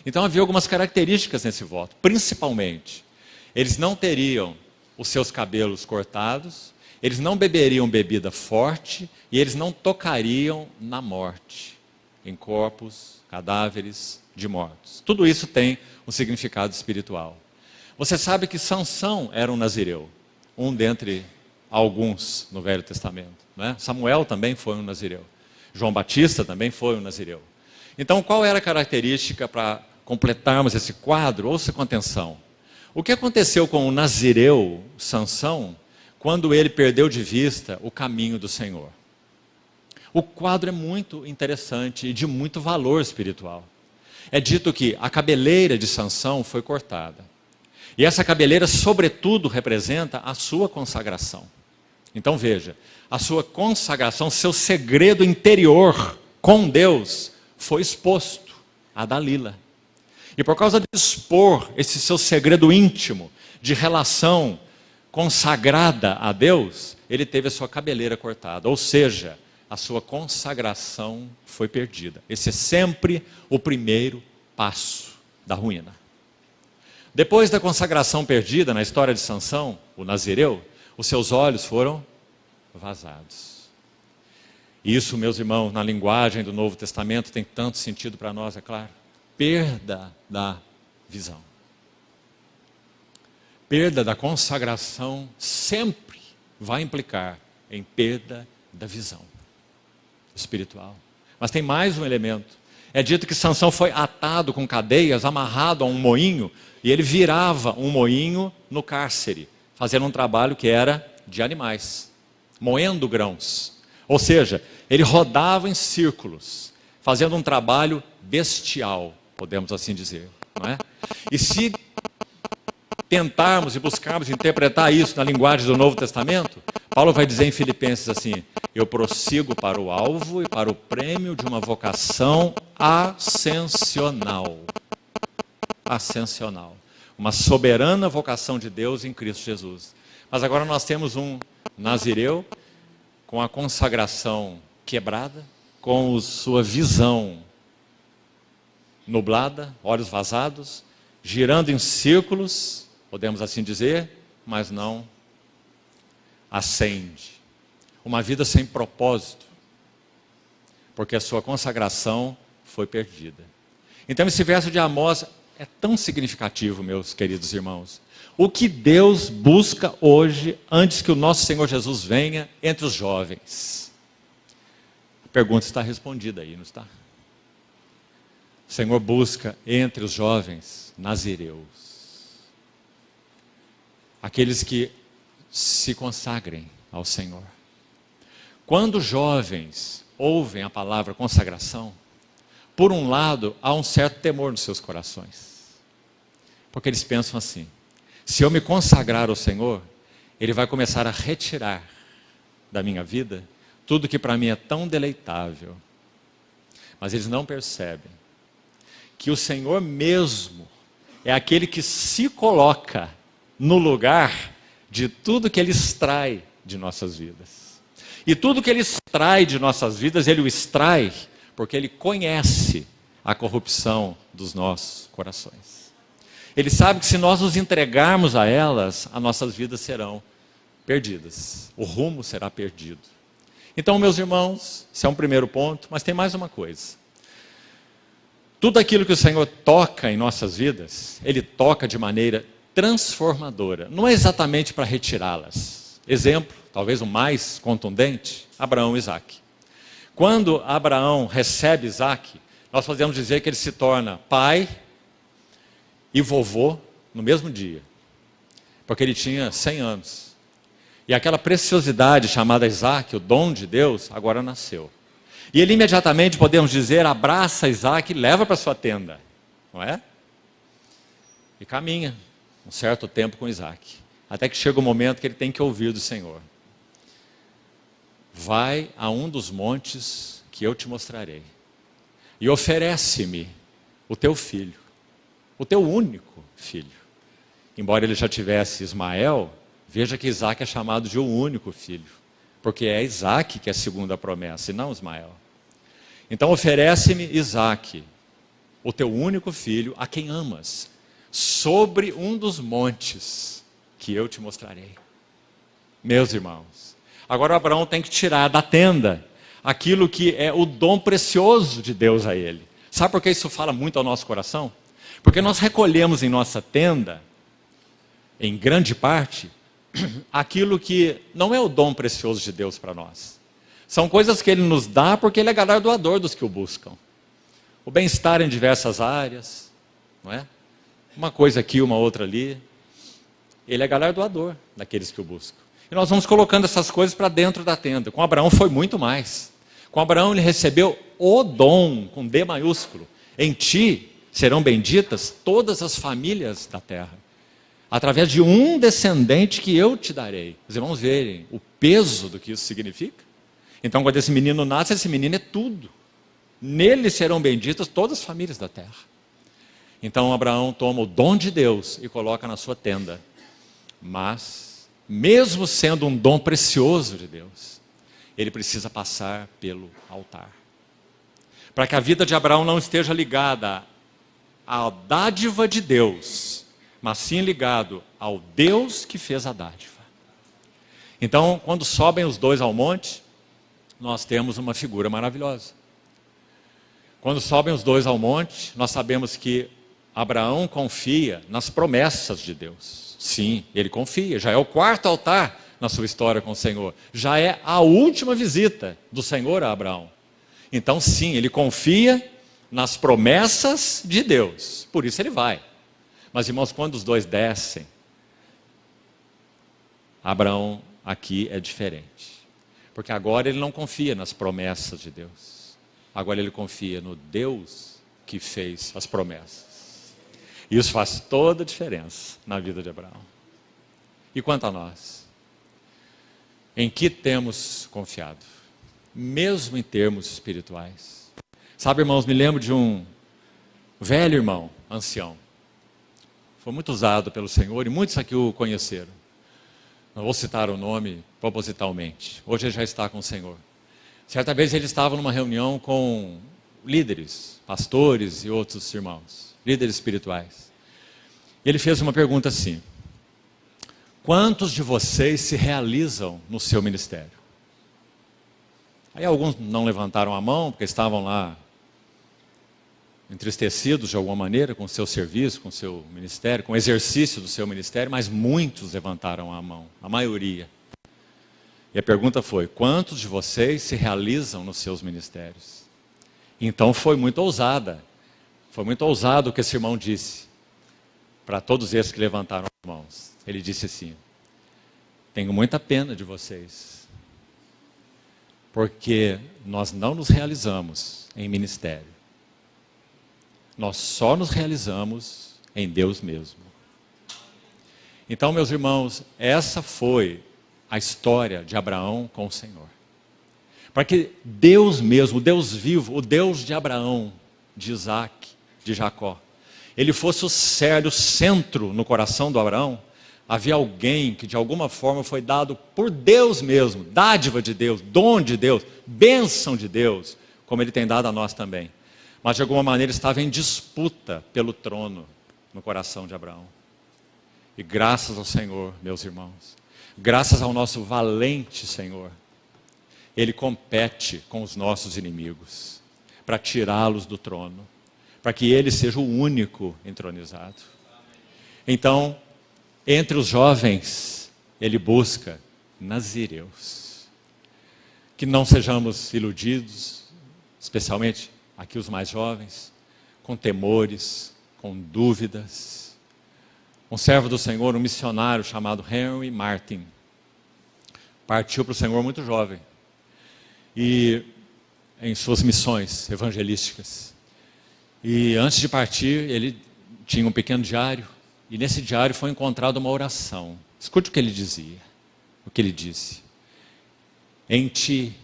Então havia algumas características nesse voto. Principalmente, eles não teriam os seus cabelos cortados, eles não beberiam bebida forte e eles não tocariam na morte, em corpos, cadáveres de mortos. Tudo isso tem um significado espiritual. Você sabe que Sansão era um nazireu, um dentre alguns no Velho Testamento, né? Samuel também foi um nazireu. João Batista também foi um nazireu. Então, qual era a característica para completarmos esse quadro? Ouça com atenção. O que aconteceu com o nazireu Sansão quando ele perdeu de vista o caminho do Senhor? O quadro é muito interessante e de muito valor espiritual. É dito que a cabeleira de Sansão foi cortada. E essa cabeleira, sobretudo, representa a sua consagração. Então veja, a sua consagração, seu segredo interior com Deus foi exposto a Dalila. E por causa de expor esse seu segredo íntimo de relação consagrada a Deus, ele teve a sua cabeleira cortada. Ou seja, a sua consagração foi perdida. Esse é sempre o primeiro passo da ruína. Depois da consagração perdida na história de Sansão, o nazireu, os seus olhos foram vazados. Isso, meus irmãos, na linguagem do Novo Testamento tem tanto sentido para nós, é claro. Perda da visão. Perda da consagração sempre vai implicar em perda da visão espiritual. Mas tem mais um elemento. É dito que Sansão foi atado com cadeias, amarrado a um moinho, e ele virava um moinho no cárcere, fazendo um trabalho que era de animais, moendo grãos. Ou seja, ele rodava em círculos, fazendo um trabalho bestial, podemos assim dizer, não é? E se tentarmos e buscarmos interpretar isso na linguagem do Novo Testamento, Paulo vai dizer em Filipenses assim: eu prossigo para o alvo e para o prêmio de uma vocação ascensional. Ascensional. Uma soberana vocação de Deus em Cristo Jesus. Mas agora nós temos um nazireu com a consagração quebrada, com sua visão nublada, olhos vazados, girando em círculos, podemos assim dizer, mas não acende. Uma vida sem propósito, porque a sua consagração foi perdida. Então esse verso de Amós é tão significativo, meus queridos irmãos. O que Deus busca hoje, antes que o nosso Senhor Jesus venha entre os jovens? A pergunta está respondida aí, não está? O Senhor busca entre os jovens nazireus. Aqueles que se consagrem ao Senhor. Quando os jovens ouvem a palavra consagração, por um lado, há um certo temor nos seus corações. Porque eles pensam assim: se eu me consagrar ao Senhor, Ele vai começar a retirar da minha vida tudo que para mim é tão deleitável. Mas eles não percebem que o Senhor mesmo é aquele que se coloca no lugar de tudo que Ele extrai de nossas vidas. E tudo que Ele extrai de nossas vidas, Ele o extrai porque Ele conhece a corrupção dos nossos corações. Ele sabe que se nós nos entregarmos a elas, as nossas vidas serão perdidas. O rumo será perdido. Então, meus irmãos, esse é um primeiro ponto, mas tem mais uma coisa. Tudo aquilo que o Senhor toca em nossas vidas, Ele toca de maneira transformadora. Não é exatamente para retirá-las. Exemplo, talvez o mais contundente, Abraão e Isaque. Quando Abraão recebe Isaque, nós podemos dizer que ele se torna pai e vovô no mesmo dia. Porque ele tinha 100 anos. E aquela preciosidade chamada Isaque, o dom de Deus, agora nasceu. E ele imediatamente, podemos dizer, abraça Isaque e leva para sua tenda. Não é? E caminha um certo tempo com Isaque. Até que chega o momento que ele tem que ouvir do Senhor. Vai a um dos montes que eu te mostrarei. E oferece-me o teu filho. O teu único filho. Embora ele já tivesse Ismael, veja que Isaque é chamado de o único filho. porque é Isaque que é segundo a promessa, e não Ismael. Então oferece-me Isaque, o teu único filho, a quem amas, sobre um dos montes que eu te mostrarei. Meus irmãos, agora Abraão tem que tirar da tenda aquilo que é o dom precioso de Deus a ele. Sabe por que isso fala muito ao nosso coração? Porque nós recolhemos em nossa tenda, em grande parte, aquilo que não é o dom precioso de Deus para nós. São coisas que Ele nos dá porque Ele é galardoador dos que o buscam. O bem-estar em diversas áreas, não é? Uma coisa aqui, uma outra ali. Ele é galardoador daqueles que o buscam. E nós vamos colocando essas coisas para dentro da tenda. Com Abraão foi muito mais. Com Abraão ele recebeu o dom, com D maiúsculo. Em ti serão benditas todas as famílias da terra, através de um descendente que eu te darei. Os irmãos verem o peso do que isso significa. Então, quando esse menino nasce, esse menino é tudo. Nele serão benditas todas as famílias da terra. Então, Abraão toma o dom de Deus e coloca na sua tenda. Mas, mesmo sendo um dom precioso de Deus, ele precisa passar pelo altar. Para que a vida de Abraão não esteja ligada à dádiva de Deus, mas sim ligado ao Deus que fez a dádiva. Então, quando sobem os dois ao monte, nós temos uma figura maravilhosa. Quando sobem os dois ao monte, nós sabemos que Abraão confia nas promessas de Deus. Sim, ele confia, já é o quarto altar na sua história com o Senhor. Já é a última visita do Senhor a Abraão. Então sim, ele confia nas promessas de Deus, por isso ele vai. Mas irmãos, quando os dois descem, Abraão aqui é diferente. Porque agora ele não confia nas promessas de Deus. Agora ele confia no Deus que fez as promessas. Isso faz toda a diferença na vida de Abraão. E quanto a nós? Em que temos confiado? Mesmo em termos espirituais. Sabe, irmãos, me lembro de um velho irmão, ancião. Foi muito usado pelo Senhor e muitos aqui o conheceram. Não vou citar o nome propositalmente. Hoje ele já está com o Senhor. Certa vez ele estava numa reunião com líderes, pastores e outros irmãos, líderes espirituais. E ele fez uma pergunta assim: quantos de vocês se realizam no seu ministério? Aí alguns não levantaram a mão, porque estavam lá entristecidos de alguma maneira com o seu serviço, com o seu ministério, com o exercício do seu ministério, mas muitos levantaram a mão, a maioria. E a pergunta foi: quantos de vocês se realizam nos seus ministérios? Então foi muito ousada. Foi muito ousado o que esse irmão disse para todos esses que levantaram as mãos. Ele disse assim: tenho muita pena de vocês, porque nós não nos realizamos em ministério. Nós só nos realizamos em Deus mesmo. Então, meus irmãos, essa foi a história de Abraão com o Senhor. Para que Deus mesmo, o Deus vivo, o Deus de Abraão, de Isaque, de Jacó, ele fosse o centro no coração do Abraão, havia alguém que de alguma forma foi dado por Deus mesmo, dádiva de Deus, dom de Deus, bênção de Deus, como ele tem dado a nós também. Mas de alguma maneira estava em disputa pelo trono no coração de Abraão. E graças ao Senhor, meus irmãos, graças ao nosso valente Senhor, Ele compete com os nossos inimigos para tirá-los do trono, para que Ele seja o único entronizado. Então, entre os jovens, Ele busca nazireus. Que não sejamos iludidos, especialmente aqui os mais jovens, com temores, com dúvidas. Um servo do Senhor, um missionário chamado Henry Martin, partiu para o Senhor muito jovem, e em suas missões evangelísticas. E antes de partir, ele tinha um pequeno diário, e nesse diário foi encontrada uma oração. Escute o que ele dizia, o que ele disse: em ti,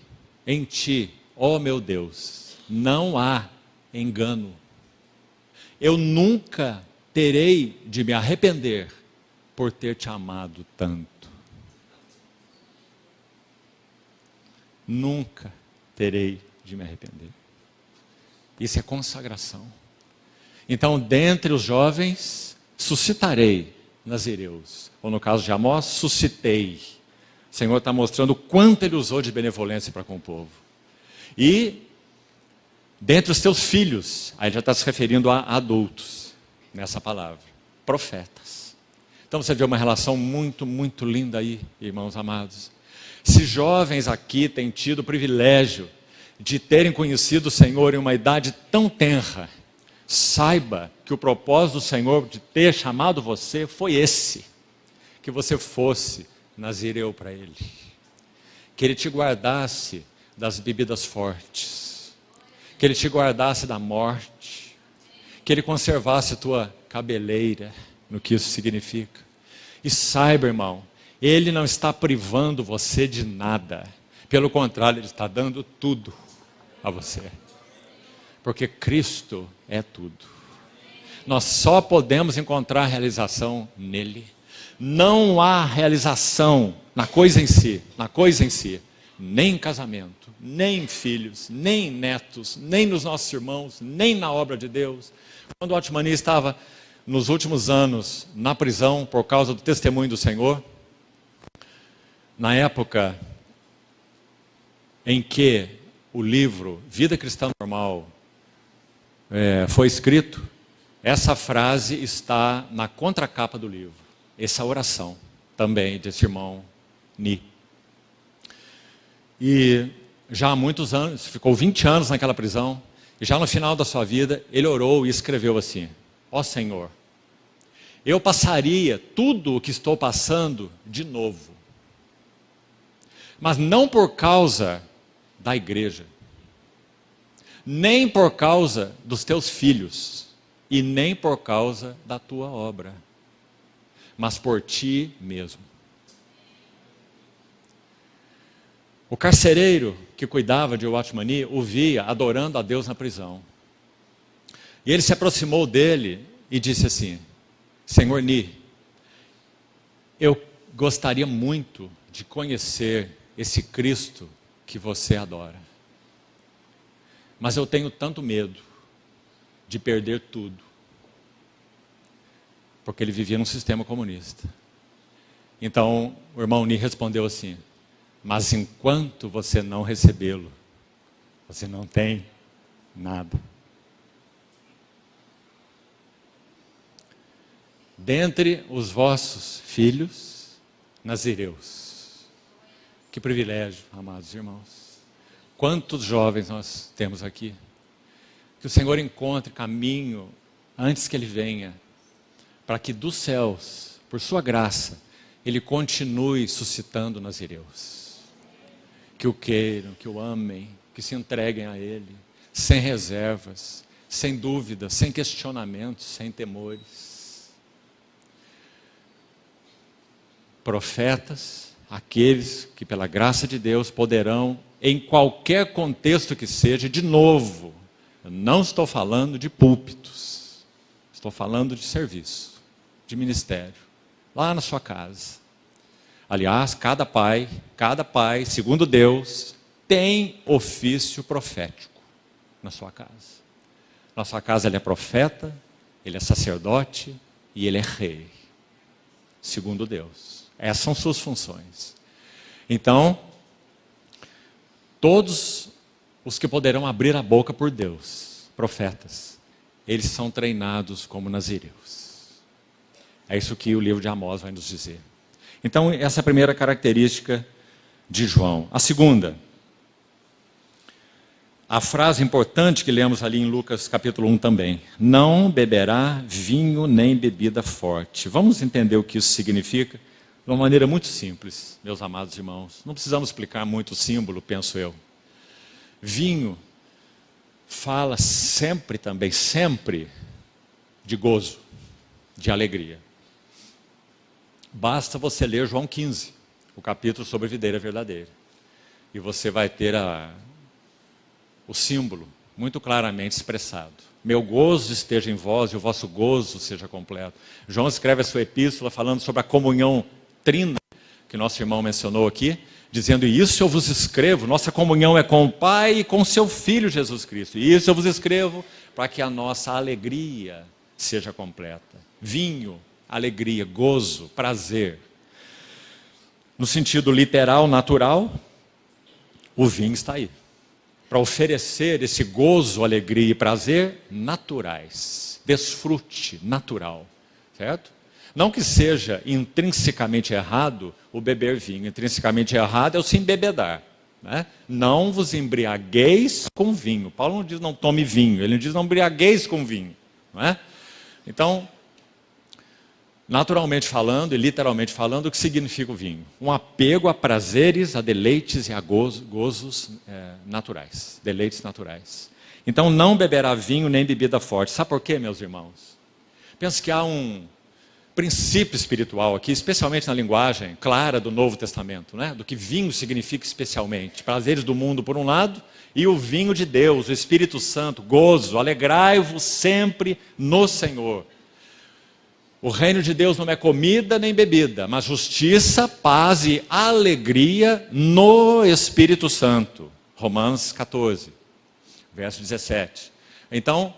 ó meu Deus, não há engano. Eu nunca terei de me arrepender por ter te amado tanto. nunca terei de me arrepender. Isso é consagração. Então, dentre os jovens, suscitarei nazireus. Ou no caso de Amós, suscitei. O Senhor está mostrando o quanto Ele usou de benevolência para com o povo. E, dentre os teus filhos, aí já está se referindo a adultos, nessa palavra, profetas. Então você vê uma relação muito, muito linda aí, irmãos amados. Se jovens aqui têm tido o privilégio de terem conhecido o Senhor em uma idade tão tenra, saiba que o propósito do Senhor de ter chamado você foi esse, que você fosse nazireu para Ele, que Ele te guardasse das bebidas fortes, que Ele te guardasse da morte, que Ele conservasse tua cabeleira, no que isso significa. E saiba, irmão, Ele não está privando você de nada, pelo contrário, Ele está dando tudo a você, porque Cristo é tudo. Nós só podemos encontrar realização nele. Não há realização na coisa em si, nem em casamento, nem em filhos, nem em netos, nem nos nossos irmãos, nem na obra de Deus. Quando o Otmani estava nos últimos anos na prisão por causa do testemunho do Senhor, na época em que o livro Vida Cristã Normal foi escrito, essa frase está na contracapa do livro. Essa oração também desse irmão Ni. E já há muitos anos, ficou 20 anos naquela prisão, e já no final da sua vida, ele orou e escreveu assim: ó Senhor, eu passaria tudo o que estou passando de novo, mas não por causa da igreja, nem por causa dos teus filhos, e nem por causa da tua obra, mas por ti mesmo. O carcereiro que cuidava de Otmani o via adorando a Deus na prisão. E ele se aproximou dele e disse assim: Senhor Ni, eu gostaria muito de conhecer esse Cristo que você adora, mas eu tenho tanto medo de perder tudo, porque ele vivia num sistema comunista. Então o irmão Ni respondeu assim: mas enquanto você não recebê-lo, você não tem nada. Dentre os vossos filhos, nazireus. Que privilégio, amados irmãos. Quantos jovens nós temos aqui. Que o Senhor encontre caminho antes que Ele venha, para que dos céus, por sua graça, Ele continue suscitando nazireus. Que o queiram, que o amem, que se entreguem a Ele, sem reservas, sem dúvidas, sem questionamentos, sem temores. Profetas, aqueles que pela graça de Deus poderão, em qualquer contexto que seja, de novo, eu não estou falando de púlpitos, estou falando de serviço, de ministério, lá na sua casa. Aliás, cada pai, segundo Deus, tem ofício profético na sua casa. Na sua casa ele é profeta, ele é sacerdote e ele é rei, segundo Deus. Essas são suas funções. Então, todos os que poderão abrir a boca por Deus, profetas, eles são treinados como nazireus. É isso que o livro de Amós vai nos dizer. Então, essa é a primeira característica de João. A segunda, a frase importante que lemos ali em Lucas capítulo 1 também. Não beberá vinho nem bebida forte. Vamos entender o que isso significa de uma maneira muito simples, meus amados irmãos. Não precisamos explicar muito o símbolo, penso eu. Vinho fala sempre, de gozo, de alegria. Basta você ler João 15, o capítulo sobre a videira verdadeira. E você vai ter o símbolo muito claramente expressado. Meu gozo esteja em vós e o vosso gozo seja completo. João escreve a sua epístola falando sobre a comunhão trina, que nosso irmão mencionou aqui, dizendo: e isso eu vos escrevo, nossa comunhão é com o Pai e com seu Filho Jesus Cristo. E isso eu vos escrevo para que a nossa alegria seja completa. Vinho, alegria, gozo, prazer. No sentido literal, natural, o vinho está aí para oferecer esse gozo, alegria e prazer naturais, desfrute natural, certo? Não que seja intrinsecamente errado o beber vinho, intrinsecamente errado é o se embebedar, né? Não vos embriagueis com vinho. Paulo não diz não tome vinho, ele diz não embriagueis com vinho, não é? Então, naturalmente falando e literalmente falando, o que significa o vinho? Um apego a prazeres, a deleites e a gozos naturais, deleites naturais. Então não beberá vinho nem bebida forte. Sabe por quê, meus irmãos? Penso que há um princípio espiritual aqui, especialmente na linguagem clara do Novo Testamento, né? Do que vinho significa especialmente. Prazeres do mundo por um lado, e o vinho de Deus, o Espírito Santo, gozo, alegrai-vos sempre no Senhor. O reino de Deus não é comida nem bebida, mas justiça, paz e alegria no Espírito Santo. Romanos 14, verso 17. Então,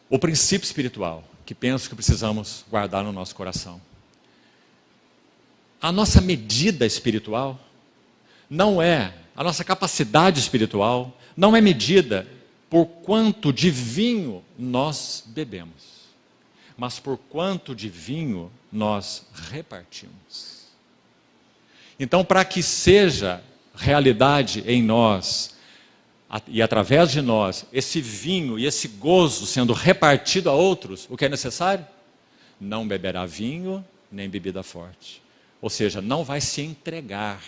o princípio espiritual que penso que precisamos guardar no nosso coração. A nossa medida espiritual não é, a nossa capacidade espiritual não é medida por quanto de vinho nós bebemos, mas por quanto de vinho nós repartimos. Então, para que seja realidade em nós, e através de nós, esse vinho e esse gozo sendo repartido a outros, o que é necessário? Não beberá vinho, nem bebida forte. Ou seja, não vai se entregar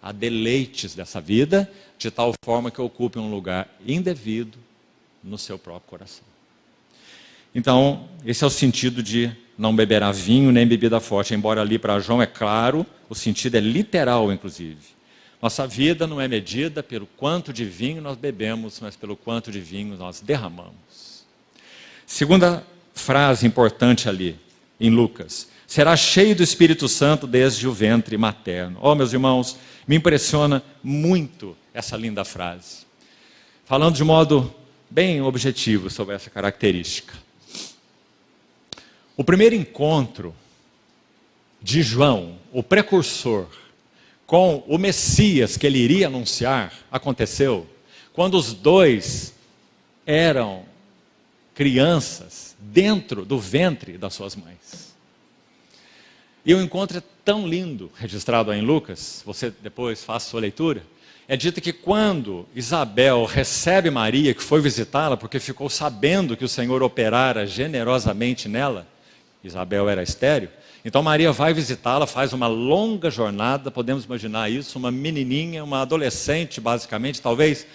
a deleites dessa vida, de tal forma que ocupe um lugar indevido no seu próprio coração. Então, esse é o sentido de não beberá vinho nem bebida forte, embora ali para João é claro, o sentido é literal, inclusive. Nossa vida não é medida pelo quanto de vinho nós bebemos, mas pelo quanto de vinho nós derramamos. Segunda frase importante ali, em Lucas: será cheio do Espírito Santo desde o ventre materno. Oh, meus irmãos, me impressiona muito essa linda frase. Falando de modo bem objetivo sobre essa característica. O primeiro encontro de João, o precursor, com o Messias que ele iria anunciar, aconteceu quando os dois eram crianças dentro do ventre das suas mães. E o encontro é tão lindo, registrado aí em Lucas, você depois faça sua leitura. É dito que quando Isabel recebe Maria, que foi visitá-la, porque ficou sabendo que o Senhor operara generosamente nela, Isabel era estéril, então Maria vai visitá-la, faz uma longa jornada, podemos imaginar isso, uma menininha, uma adolescente basicamente, talvez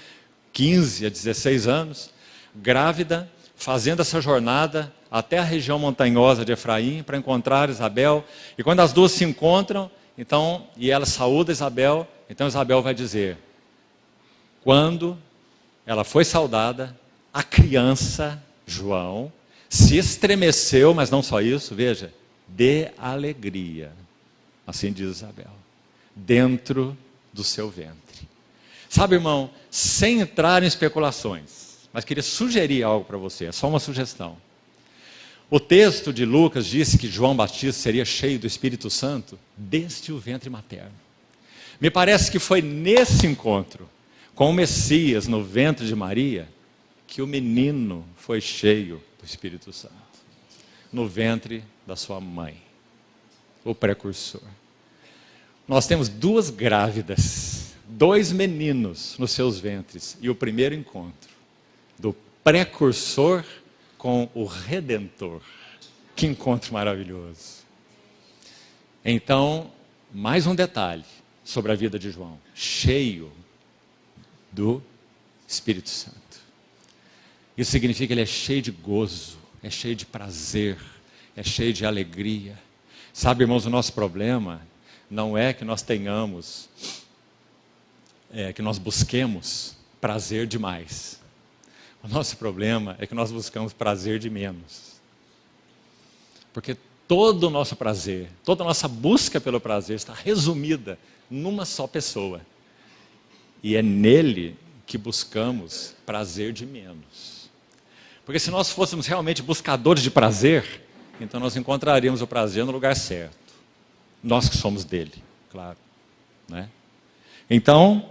15 a 16 anos, grávida, fazendo essa jornada até a região montanhosa de Efraim para encontrar Isabel. E quando as duas se encontram, então, e ela saúda Isabel, então Isabel vai dizer: quando ela foi saudada, a criança, João, se estremeceu, mas não só isso, veja, de alegria, assim diz Isabel, dentro do seu ventre. Sabe, irmão, sem entrar em especulações, mas queria sugerir algo para você, é só uma sugestão. O texto de Lucas disse que João Batista seria cheio do Espírito Santo desde o ventre materno. Me parece que foi nesse encontro com o Messias no ventre de Maria que o menino foi cheio do Espírito Santo, no ventre da sua mãe, o precursor. Nós temos duas grávidas, dois meninos nos seus ventres, e o primeiro encontro do precursor com o Redentor. Que encontro maravilhoso. Então, mais um detalhe sobre a vida de João: cheio do Espírito Santo. Isso significa que ele é cheio de gozo, é cheio de prazer, é cheio de alegria. Sabe, irmãos, o nosso problema não é que nós tenhamos, que nós busquemos prazer demais. O nosso problema é que nós buscamos prazer de menos. Porque todo o nosso prazer, toda a nossa busca pelo prazer está resumida numa só pessoa. E é nele que buscamos prazer de menos. Porque se nós fôssemos realmente buscadores de prazer, então nós encontraríamos o prazer no lugar certo. Nós que somos dele, claro. Né? Então,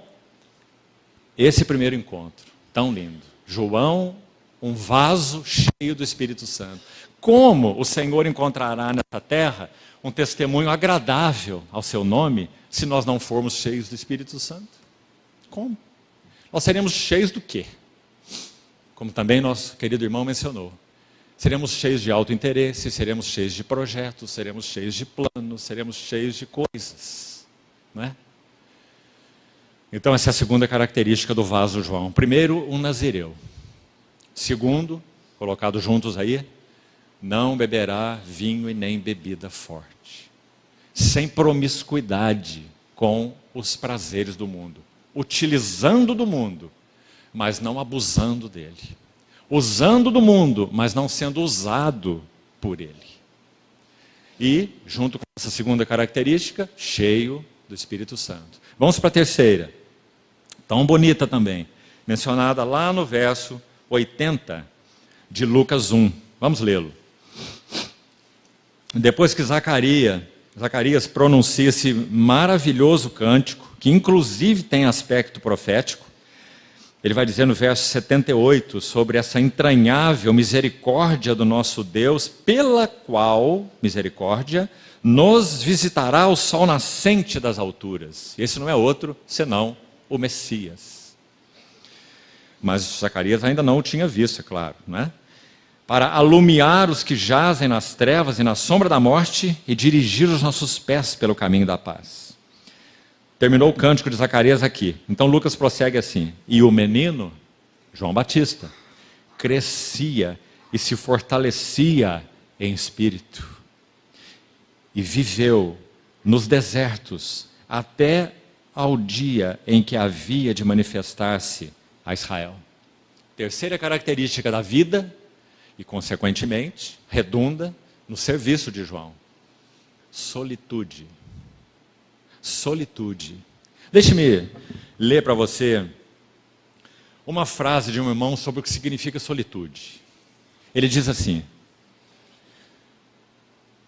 esse primeiro encontro, tão lindo. João, um vaso cheio do Espírito Santo. Como o Senhor encontrará nessa terra um testemunho agradável ao seu nome, se nós não formos cheios do Espírito Santo? Como? Nós seremos cheios do quê? Como também nosso querido irmão mencionou. Seremos cheios de autointeresse, seremos cheios de projetos, seremos cheios de planos, seremos cheios de coisas. Não é? Então essa é a segunda característica do vaso João. Primeiro, um nazireu. Segundo, colocado juntos aí, não beberá vinho e nem bebida forte. Sem promiscuidade com os prazeres do mundo. Utilizando do mundo, mas não abusando dele. Usando do mundo, mas não sendo usado por ele. E, junto com essa segunda característica, cheio do Espírito Santo. Vamos para a terceira. Tão bonita também. Mencionada lá no verso 80 de Lucas 1. Vamos lê-lo. Depois que Zacarias pronuncia esse maravilhoso cântico, que inclusive tem aspecto profético, ele vai dizer no verso 78 sobre essa entranhável misericórdia do nosso Deus, pela qual, misericórdia, nos visitará o sol nascente das alturas. Esse não é outro senão o Messias. Mas Zacarias ainda não o tinha visto, é claro, né? Para alumiar os que jazem nas trevas e na sombra da morte e dirigir os nossos pés pelo caminho da paz. Terminou o cântico de Zacarias aqui. Então Lucas prossegue assim. E o menino, João Batista, crescia e se fortalecia em espírito. E viveu nos desertos até ao dia em que havia de manifestar-se a Israel. Terceira característica da vida, e consequentemente, redunda no serviço de João. Solitude. Solitude. Deixe-me ler para você uma frase de um irmão sobre o que significa solitude. Ele diz assim: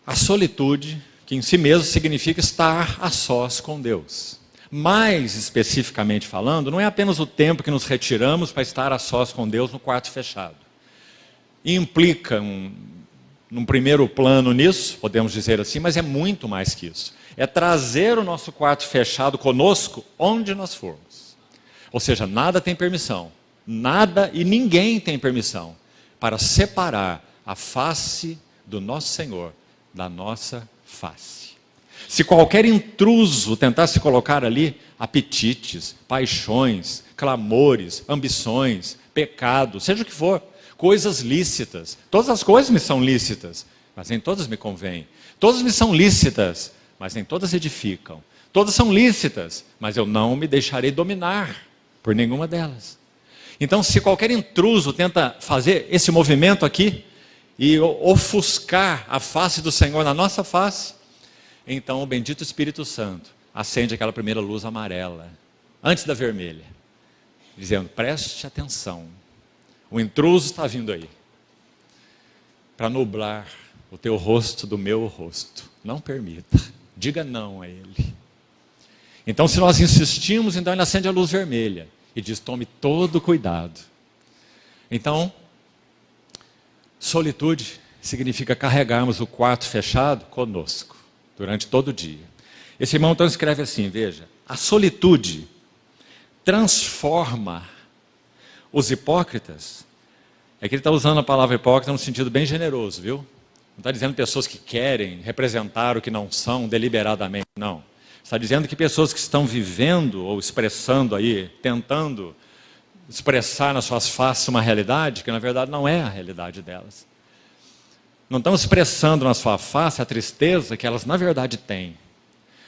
a solitude, que em si mesmo significa estar a sós com Deus. Mais especificamente falando, não é apenas o tempo que nos retiramos para estar a sós com Deus no quarto fechado. Implica num primeiro plano nisso, podemos dizer assim, mas é muito mais que isso. É trazer o nosso quarto fechado conosco onde nós formos. Ou seja, nada tem permissão, nada e ninguém tem permissão para separar a face do nosso Senhor da nossa face. Se qualquer intruso tentar se colocar ali, apetites, paixões, clamores, ambições, pecados, seja o que for, coisas lícitas, todas as coisas me são lícitas, mas nem todas me convêm. Todas me são lícitas, mas nem todas edificam. Todas são lícitas, mas eu não me deixarei dominar por nenhuma delas. Então, se qualquer intruso tenta fazer esse movimento aqui e ofuscar a face do Senhor na nossa face, então o bendito Espírito Santo acende aquela primeira luz amarela, antes da vermelha, dizendo: preste atenção, o intruso está vindo aí, para nublar o teu rosto do meu rosto. Não permita, diga não a ele. Então, se nós insistimos, então ele acende a luz vermelha e diz: tome todo cuidado. Então, solitude significa carregarmos o quarto fechado conosco, durante todo o dia. Esse irmão então escreve assim, veja: a solitude transforma os hipócritas. É que ele está usando a palavra hipócrita num sentido bem generoso, viu? Não está dizendo pessoas que querem representar o que não são deliberadamente, não. Está dizendo que pessoas que estão vivendo ou expressando aí, tentando expressar nas suas faces uma realidade que na verdade não é a realidade delas. Não estão expressando na sua face a tristeza que elas na verdade têm.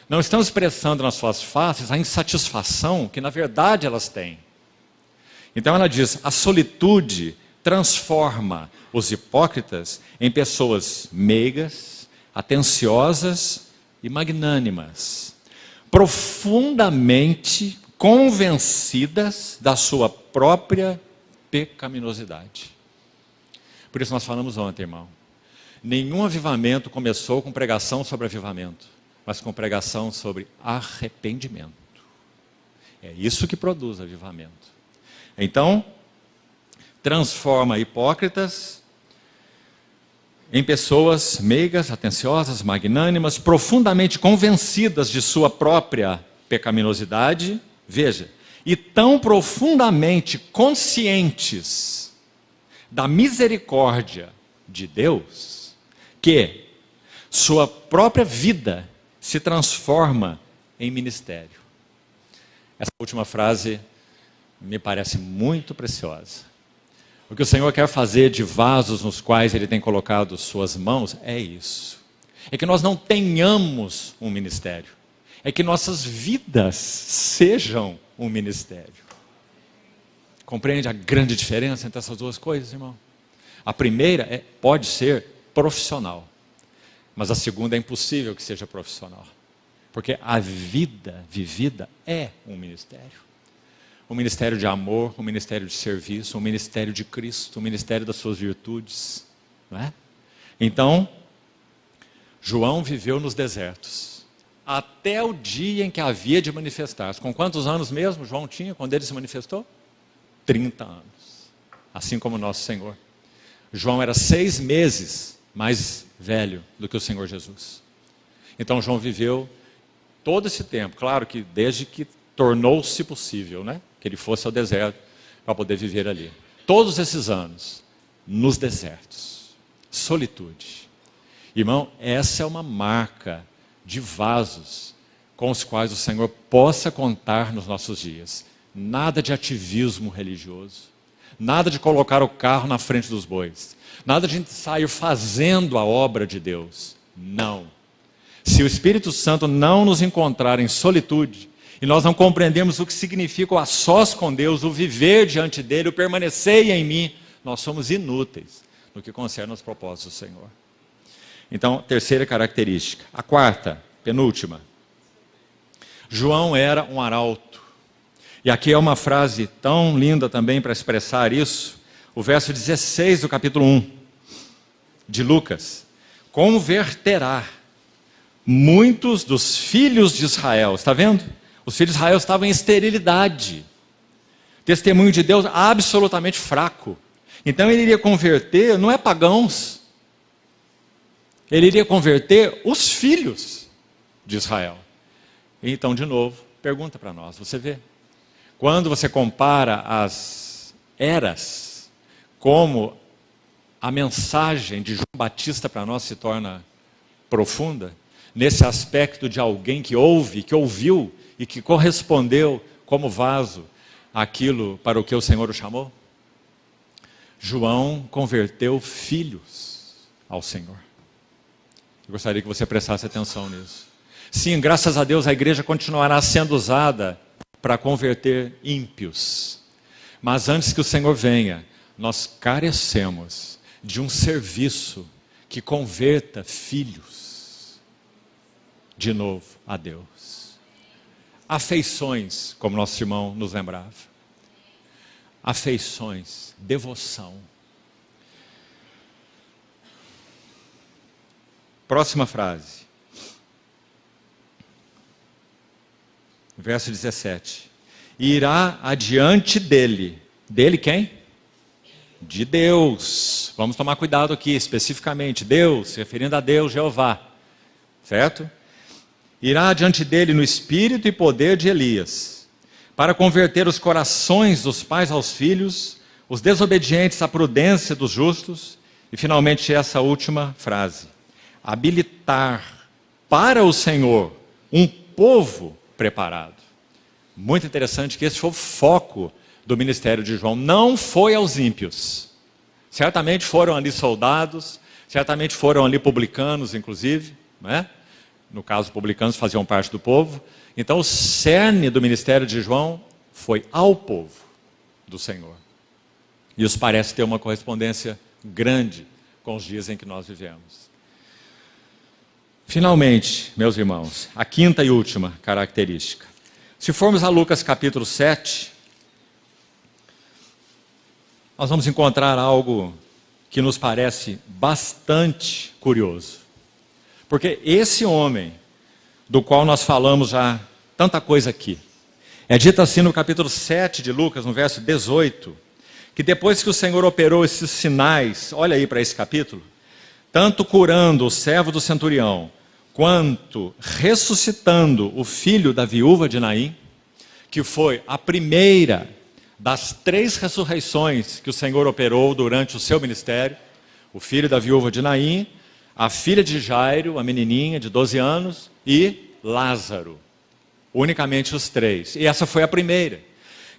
Não estão expressando nas suas faces a insatisfação que na verdade elas têm. Então ela diz: a solitude transforma os hipócritas em pessoas meigas, atenciosas e magnânimas. profundamente convencidas da sua própria pecaminosidade. Por isso nós falamos ontem, irmão, nenhum avivamento começou com pregação sobre avivamento, mas com pregação sobre arrependimento. É isso que produz avivamento. Então, transforma hipócritas em pessoas meigas, atenciosas, magnânimas, profundamente convencidas de sua própria pecaminosidade, veja, e tão profundamente conscientes da misericórdia de Deus, que sua própria vida se transforma em ministério. Essa última frase me parece muito preciosa. O que o Senhor quer fazer de vasos nos quais Ele tem colocado suas mãos é isso. É que nós não tenhamos um ministério. É que nossas vidas sejam um ministério. Compreende a grande diferença entre essas duas coisas, irmão? A primeira pode ser profissional. Mas a segunda é impossível que seja profissional. Porque a vida vivida é um ministério. Um ministério de amor, um ministério de serviço, um ministério de Cristo, um ministério das suas virtudes. Não é? Então, João viveu nos desertos, até o dia em que havia de manifestar-se. Com quantos anos mesmo João tinha quando ele se manifestou? 30 anos. Assim como o nosso Senhor. João era 6 meses mais velho do que o Senhor Jesus. Então João viveu todo esse tempo, claro que desde que tornou-se possível, né? Que ele fosse ao deserto para poder viver ali. Todos esses anos, nos desertos, solitude. Irmão, essa é uma marca de vasos com os quais o Senhor possa contar nos nossos dias. Nada de ativismo religioso, nada de colocar o carro na frente dos bois, nada de sair fazendo a obra de Deus. Não. Se o Espírito Santo não nos encontrar em solitude, e nós não compreendemos o que significa o a sós com Deus, o viver diante dele, o permanecer em mim, nós somos inúteis no que concerne aos propósitos do Senhor. Então, terceira característica. A quarta, penúltima. João era um arauto. E aqui é uma frase tão linda também para expressar isso. O verso 16 do capítulo 1 de Lucas. Converterá muitos dos filhos de Israel. Está vendo? Os filhos de Israel estavam em esterilidade. Testemunho de Deus absolutamente fraco. Então ele iria converter, não é pagãos. Ele iria converter os filhos de Israel. Então, de novo, pergunta para nós, você vê? Quando você compara as eras, como a mensagem de João Batista para nós se torna profunda, nesse aspecto de alguém que ouve, que ouviu e que correspondeu como vaso àquilo para o que o Senhor o chamou. João converteu filhos ao Senhor. Eu gostaria que você prestasse atenção nisso. Sim, graças a Deus a igreja continuará sendo usada para converter ímpios. Mas antes que o Senhor venha, nós carecemos de um serviço que converta filhos de novo a Deus. Afeições, como nosso irmão nos lembrava. Afeições, devoção. Próxima frase. Verso 17. Irá adiante dele. Dele quem? De Deus. Vamos tomar cuidado aqui, especificamente. Deus, se referindo a Deus, Jeová. Certo? Irá adiante dele no espírito e poder de Elias, para converter os corações dos pais aos filhos, os desobedientes à prudência dos justos, e finalmente essa última frase. Habilitar para o Senhor um povo preparado. Muito interessante que esse foi o foco do ministério de João. Não foi aos ímpios. Certamente foram ali soldados, certamente foram ali publicanos, inclusive, não é? No caso, publicanos faziam parte do povo. Então, o cerne do ministério de João foi ao povo do Senhor. E isso parece ter uma correspondência grande com os dias em que nós vivemos. Finalmente, meus irmãos, a quinta e última característica. Se formos a Lucas capítulo 7, nós vamos encontrar algo que nos parece bastante curioso. Porque esse homem, do qual nós falamos já tanta coisa aqui, é dito assim no capítulo 7 de Lucas, no verso 18, que depois que o Senhor operou esses sinais, olha aí para esse capítulo, tanto curando o servo do centurião, quanto ressuscitando o filho da viúva de Naim, que foi a primeira das 3 ressurreições que o Senhor operou durante o seu ministério, o filho da viúva de Naim, a filha de Jairo, a menininha de 12 anos, e Lázaro. Unicamente os 3. E essa foi a primeira.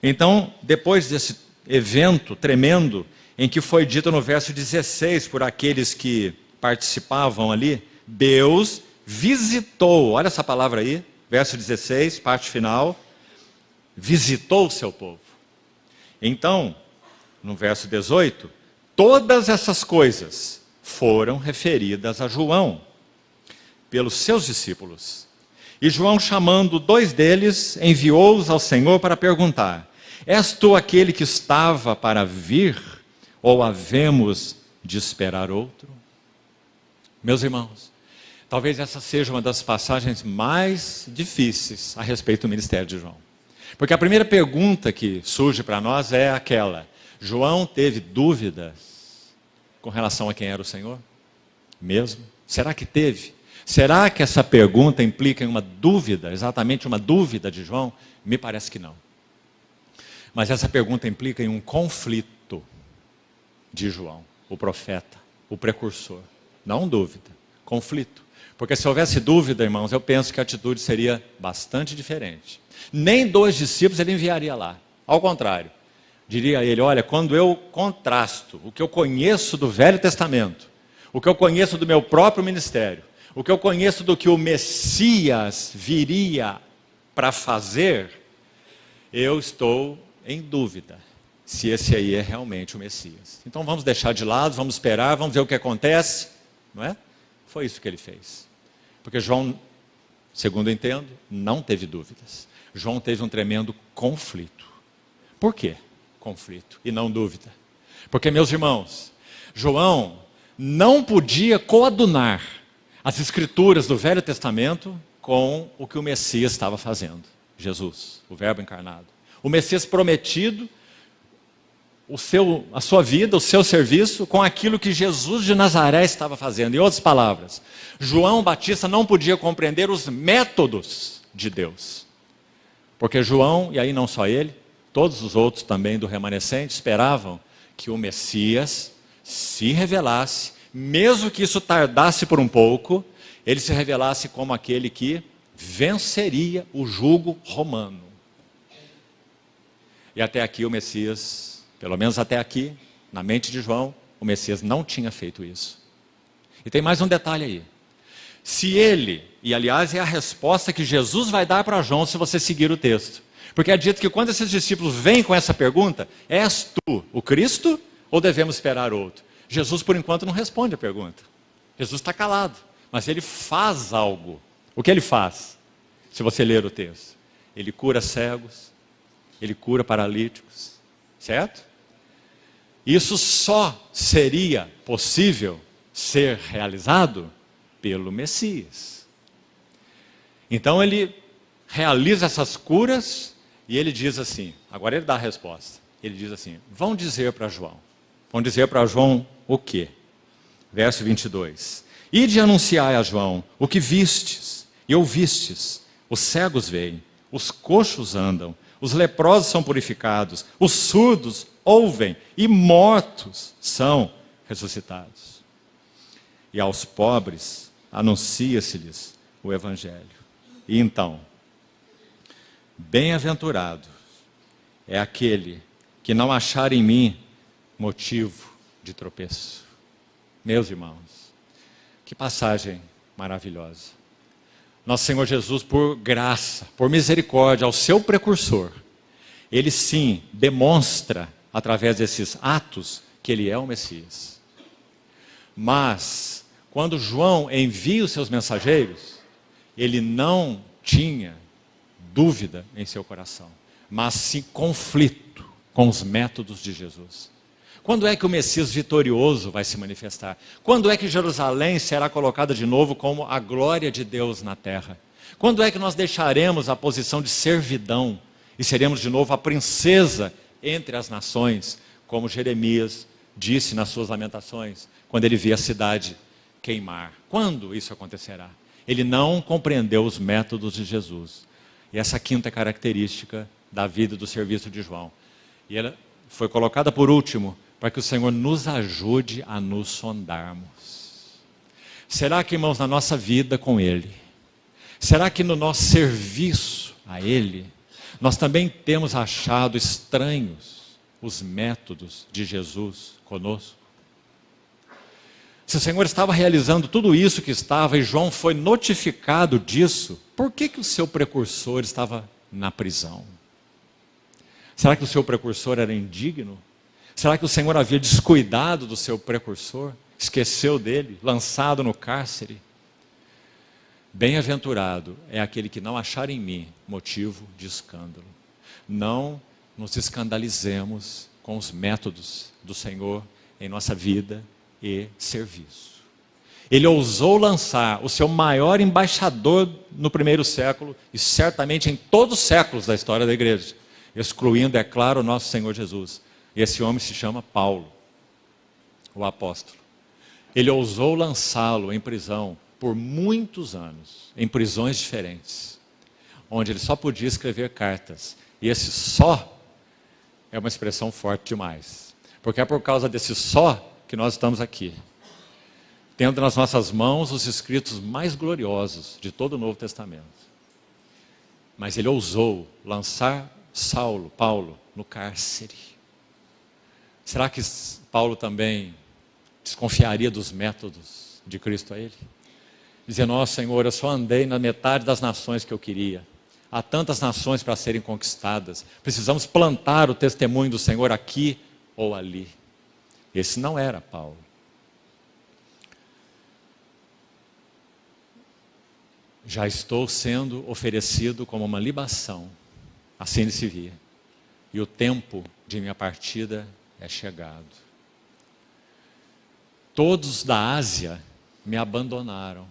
Então, depois desse evento tremendo, em que foi dito no verso 16 por aqueles que participavam ali, Deus visitou, olha essa palavra aí, verso 16, parte final, visitou o seu povo. Então, no verso 18, todas essas coisas foram referidas a João, pelos seus discípulos. E João, chamando 2 deles, enviou-os ao Senhor para perguntar: és tu aquele que estava para vir, ou havemos de esperar outro? Meus irmãos, talvez essa seja uma das passagens mais difíceis a respeito do ministério de João. Porque a primeira pergunta que surge para nós é aquela: João teve dúvidas com relação a quem era o Senhor? Mesmo? Será que teve? Será que essa pergunta implica em uma dúvida, exatamente uma dúvida de João? Me parece que não. Mas essa pergunta implica em um conflito de João, o profeta, o precursor. Não dúvida, conflito. Porque se houvesse dúvida, irmãos, eu penso que a atitude seria bastante diferente. Nem 2 discípulos ele enviaria lá. Ao contrário, diria a ele: olha, quando eu contrasto o que eu conheço do Velho Testamento, o que eu conheço do meu próprio ministério, o que eu conheço do que o Messias viria para fazer, eu estou em dúvida se esse aí é realmente o Messias. Então vamos deixar de lado, vamos esperar, vamos ver o que acontece, não é? Foi isso que ele fez. Porque João, segundo eu entendo, não teve dúvidas. João teve um tremendo conflito. Por quê conflito e não dúvida? Porque, meus irmãos, João não podia coadunar as escrituras do Velho Testamento com o que o Messias estava fazendo. Jesus, o Verbo encarnado. O Messias prometido, a sua vida, o seu serviço, com aquilo que Jesus de Nazaré estava fazendo. Em outras palavras, João Batista não podia compreender os métodos de Deus. Porque João, e aí não só ele, todos os outros também do remanescente, esperavam que o Messias se revelasse, mesmo que isso tardasse por um pouco, ele se revelasse como aquele que venceria o jugo romano. E até aqui o Messias, pelo menos até aqui, na mente de João, o Messias não tinha feito isso. E tem mais um detalhe aí. Se ele, e aliás é a resposta que Jesus vai dar para João se você seguir o texto. Porque é dito que quando esses discípulos vêm com essa pergunta: és tu o Cristo ou devemos esperar outro? Jesus, por enquanto, não responde a pergunta. Jesus está calado, mas ele faz algo. O que ele faz? Se você ler o texto, ele cura cegos, ele cura paralíticos, certo? Isso só seria possível ser realizado pelo Messias. Então ele realiza essas curas e ele diz assim, agora ele dá a resposta. Ele diz assim: vão dizer para João. Vão dizer para João o quê? Verso 22. Ide anunciai a João o que vistes e ouvistes. Os cegos veem, os coxos andam, os leprosos são purificados, os surdos ouvem e mortos são ressuscitados. E aos pobres anuncia-se-lhes o Evangelho. E então, bem-aventurado é aquele que não achar em mim motivo de tropeço. Meus irmãos, que passagem maravilhosa. Nosso Senhor Jesus, por graça, por misericórdia ao seu precursor, ele sim demonstra, através desses atos, que ele é o Messias. Mas, quando João envia os seus mensageiros, ele não tinha dúvida em seu coração, mas sim conflito com os métodos de Jesus. Quando é que o Messias vitorioso vai se manifestar? Quando é que Jerusalém será colocada de novo como a glória de Deus na terra? Quando é que nós deixaremos a posição de servidão e seremos de novo a princesa entre as nações, como Jeremias disse nas suas lamentações, quando ele via a cidade queimar? Quando isso acontecerá? Ele não compreendeu os métodos de Jesus. E essa quinta característica da vida e do serviço de João. E ela foi colocada por último, para que o Senhor nos ajude a nos sondarmos. Será que, irmãos, na nossa vida com Ele, será que no nosso serviço a Ele, nós também temos achado estranhos os métodos de Jesus conosco? Se o Senhor estava realizando tudo isso que estava e João foi notificado disso, por que o seu precursor estava na prisão? Será que o seu precursor era indigno? Será que o Senhor havia descuidado do seu precursor? Esqueceu dele, lançado no cárcere? Bem-aventurado é aquele que não achar em mim motivo de escândalo. Não nos escandalizemos com os métodos do Senhor em nossa vida e serviço. Ele ousou lançar o seu maior embaixador no primeiro século e certamente em todos os séculos da história da igreja, excluindo, é claro, o nosso Senhor Jesus. E esse homem se chama Paulo, o apóstolo. Ele ousou lançá-lo em prisão por muitos anos, em prisões diferentes, onde ele só podia escrever cartas. E esse só é uma expressão forte demais, porque é por causa desse só que nós estamos aqui, tendo nas nossas mãos os escritos mais gloriosos de todo o Novo Testamento. Mas ele ousou lançar Paulo, no cárcere. Será que Paulo também desconfiaria dos métodos de Cristo a ele? Dizendo: ó Senhor, eu só andei na metade das nações que eu queria. Há tantas nações para serem conquistadas. Precisamos plantar o testemunho do Senhor aqui ou ali. Esse não era Paulo. Já estou sendo oferecido como uma libação. Assim ele se via. E o tempo de minha partida é chegado. Todos da Ásia me abandonaram.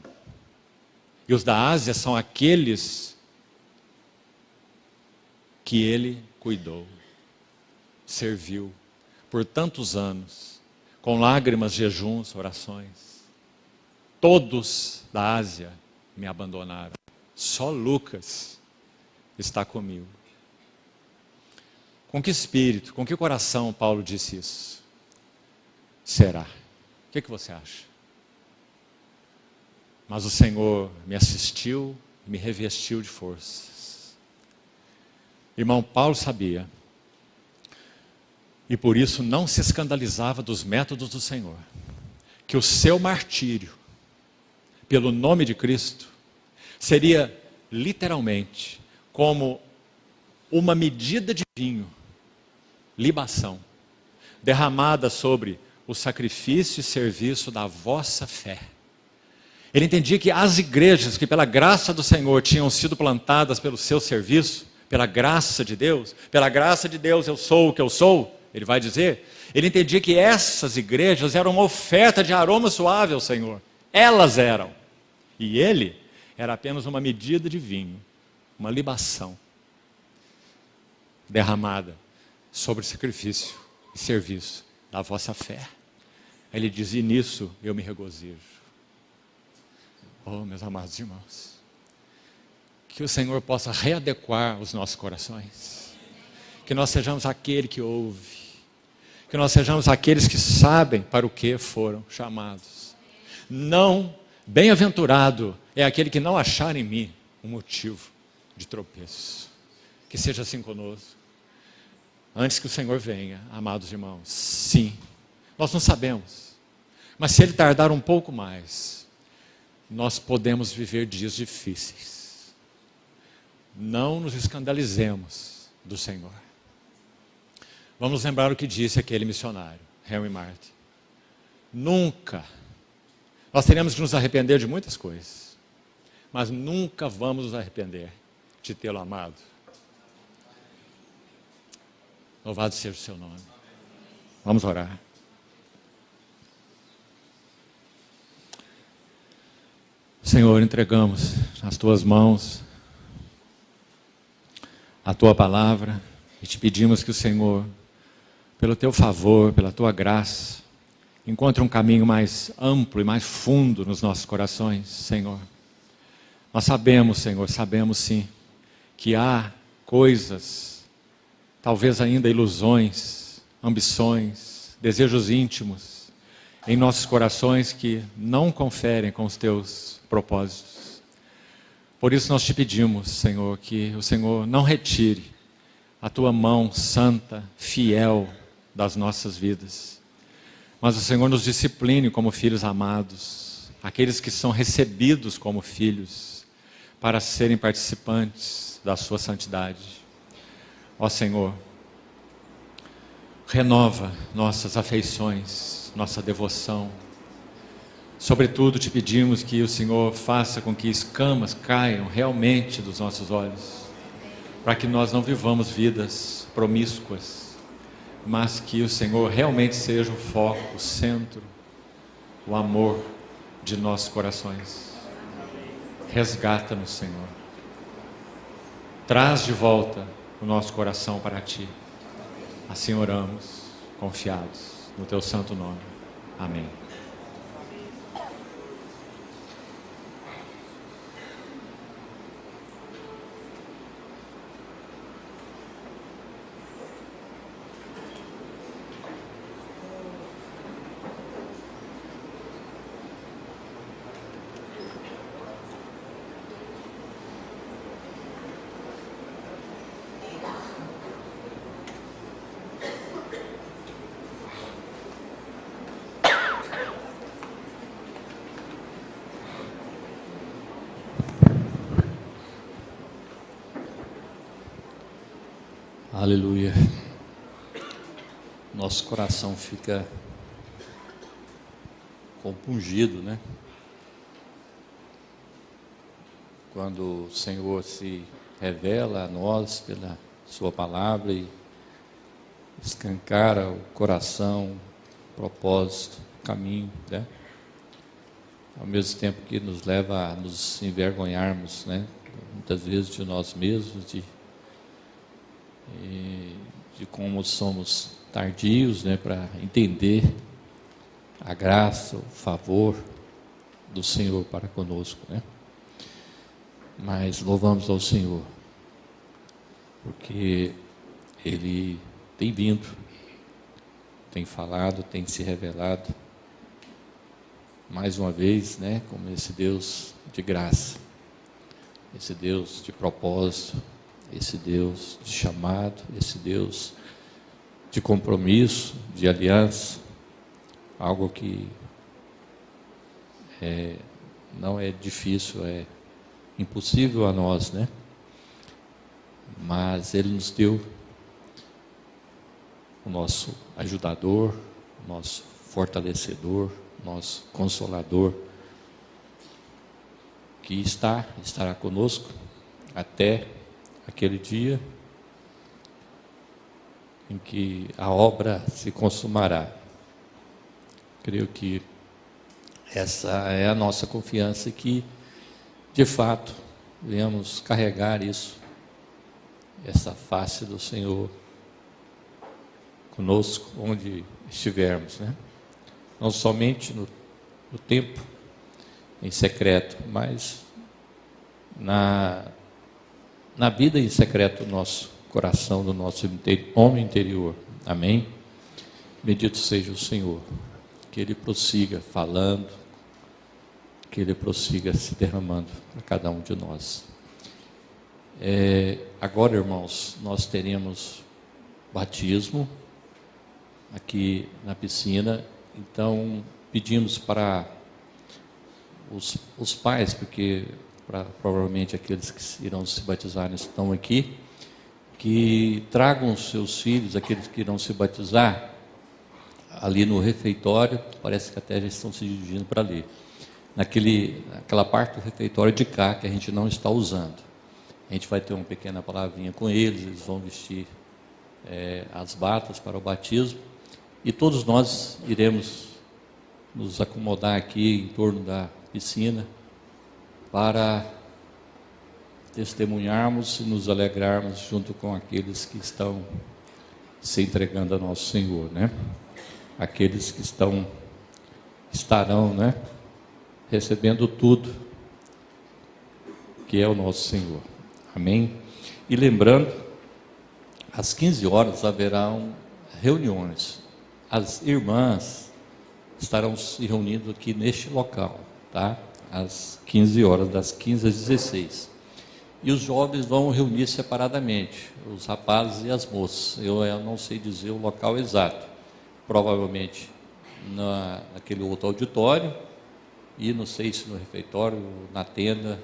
E os da Ásia são aqueles que ele cuidou, serviu por tantos anos, com lágrimas, jejuns, orações. Todos da Ásia me abandonaram. Só Lucas está comigo. Com que espírito, com que coração Paulo disse isso? Será? O que você acha? Mas o Senhor me assistiu e me revestiu de forças. Irmão, Paulo sabia, e por isso não se escandalizava dos métodos do Senhor, que o seu martírio, pelo nome de Cristo, seria literalmente como uma medida de vinho, libação, derramada sobre o sacrifício e serviço da vossa fé. Ele entendia que as igrejas que pela graça do Senhor tinham sido plantadas pelo seu serviço, pela graça de Deus eu sou o que eu sou, ele vai dizer. Ele entendia que essas igrejas eram uma oferta de aroma suave ao Senhor. Elas eram. E ele era apenas uma medida de vinho, uma libação derramada sobre o sacrifício e serviço da vossa fé. Ele diz: e nisso eu me regozijo. Oh, meus amados irmãos, que o Senhor possa readequar os nossos corações, que nós sejamos aquele que ouve, que nós sejamos aqueles que sabem para o que foram chamados. Não, bem-aventurado é aquele que não achar em mim um motivo de tropeço. Que seja assim conosco. Antes que o Senhor venha, amados irmãos, sim, nós não sabemos, mas se Ele tardar um pouco mais, nós podemos viver dias difíceis. Não nos escandalizemos do Senhor. Vamos lembrar o que disse aquele missionário, Henry Martin. Nunca Nós teremos que nos arrepender de muitas coisas, mas nunca vamos nos arrepender de tê-lo amado. Louvado seja o seu nome. Vamos orar. Senhor, entregamos nas tuas mãos a tua palavra e te pedimos que o Senhor, pelo teu favor, pela tua graça, encontre um caminho mais amplo e mais fundo nos nossos corações, Senhor. Nós sabemos, Senhor, sabemos sim, que há coisas, talvez ainda ilusões, ambições, desejos íntimos em nossos corações que não conferem com os teus propósitos. Por isso nós te pedimos, Senhor, que o Senhor não retire a tua mão santa, fiel das nossas vidas, mas o Senhor nos discipline como filhos amados, aqueles que são recebidos como filhos, para serem participantes da sua santidade. Ó Senhor, renova nossas afeições, nossa devoção. Sobretudo te pedimos que o Senhor faça com que escamas caiam realmente dos nossos olhos, para que nós não vivamos vidas promíscuas, mas que o Senhor realmente seja o foco, o centro, o amor de nossos corações. Resgata-nos, Senhor. Traz de volta o nosso coração para Ti. Assim oramos, confiados no Teu santo nome. Amém. Aleluia. Nosso coração fica compungido, né? Quando o Senhor se revela a nós pela sua palavra e escancara o coração, o propósito, o caminho, né? Ao mesmo tempo que nos leva a nos envergonharmos, né? Muitas vezes de nós mesmos, de como somos tardios, né, para entender a graça, o favor do Senhor para conosco, né? Mas louvamos ao Senhor, porque Ele tem vindo, tem falado, tem se revelado, mais uma vez, né, como esse Deus de graça, esse Deus de propósito, esse Deus de chamado, esse Deus de compromisso, de aliança, algo que não é difícil, é impossível a nós, né? Mas Ele nos deu o nosso ajudador, o nosso fortalecedor, nosso consolador, que estará conosco até aquele dia em que a obra se consumará. Creio que essa é a nossa confiança, que de fato venhamos carregar isso, essa face do Senhor conosco onde estivermos, né? Não somente no tempo em secreto, mas na vida em secreto do nosso coração, do nosso homem interior. Amém? Bendito seja o Senhor, que Ele prossiga falando, que Ele prossiga se derramando para cada um de nós. Agora, irmãos, nós teremos batismo aqui na piscina, então pedimos para os pais, porque provavelmente aqueles que irão se batizar estão aqui, que tragam os seus filhos, aqueles que irão se batizar, ali no refeitório. Parece que até já estão se dirigindo para ali. naquela parte do refeitório de cá que a gente não está usando. A gente vai ter uma pequena palavrinha com eles, eles vão vestir as batas para o batismo, e todos nós iremos nos acomodar aqui em torno da piscina para testemunharmos e nos alegrarmos junto com aqueles que estão se entregando ao nosso Senhor, né? Aqueles que estarão, né, recebendo tudo que é o nosso Senhor. Amém? E lembrando, às 15 horas haverão reuniões. As irmãs estarão se reunindo aqui neste local, tá? Às 15 horas, das 15 às 16. E os jovens vão reunir separadamente, os rapazes e as moças. Eu não sei dizer o local exato. Provavelmente naquele outro auditório, e não sei se no refeitório, na tenda,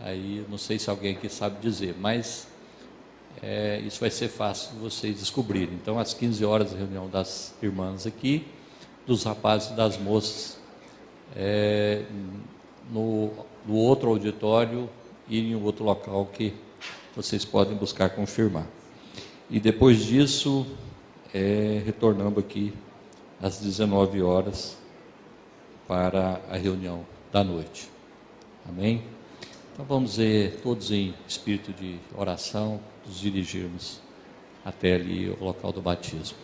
aí não sei se alguém aqui sabe dizer, mas isso vai ser fácil de vocês descobrirem. Então, às 15 horas, a reunião das irmãs aqui, dos rapazes e das moças, no outro auditório e em outro local que vocês podem buscar confirmar. E depois disso, retornando aqui às 19 horas para a reunião da noite. Amém? Então vamos todos em espírito de oração, nos dirigirmos até ali o local do batismo.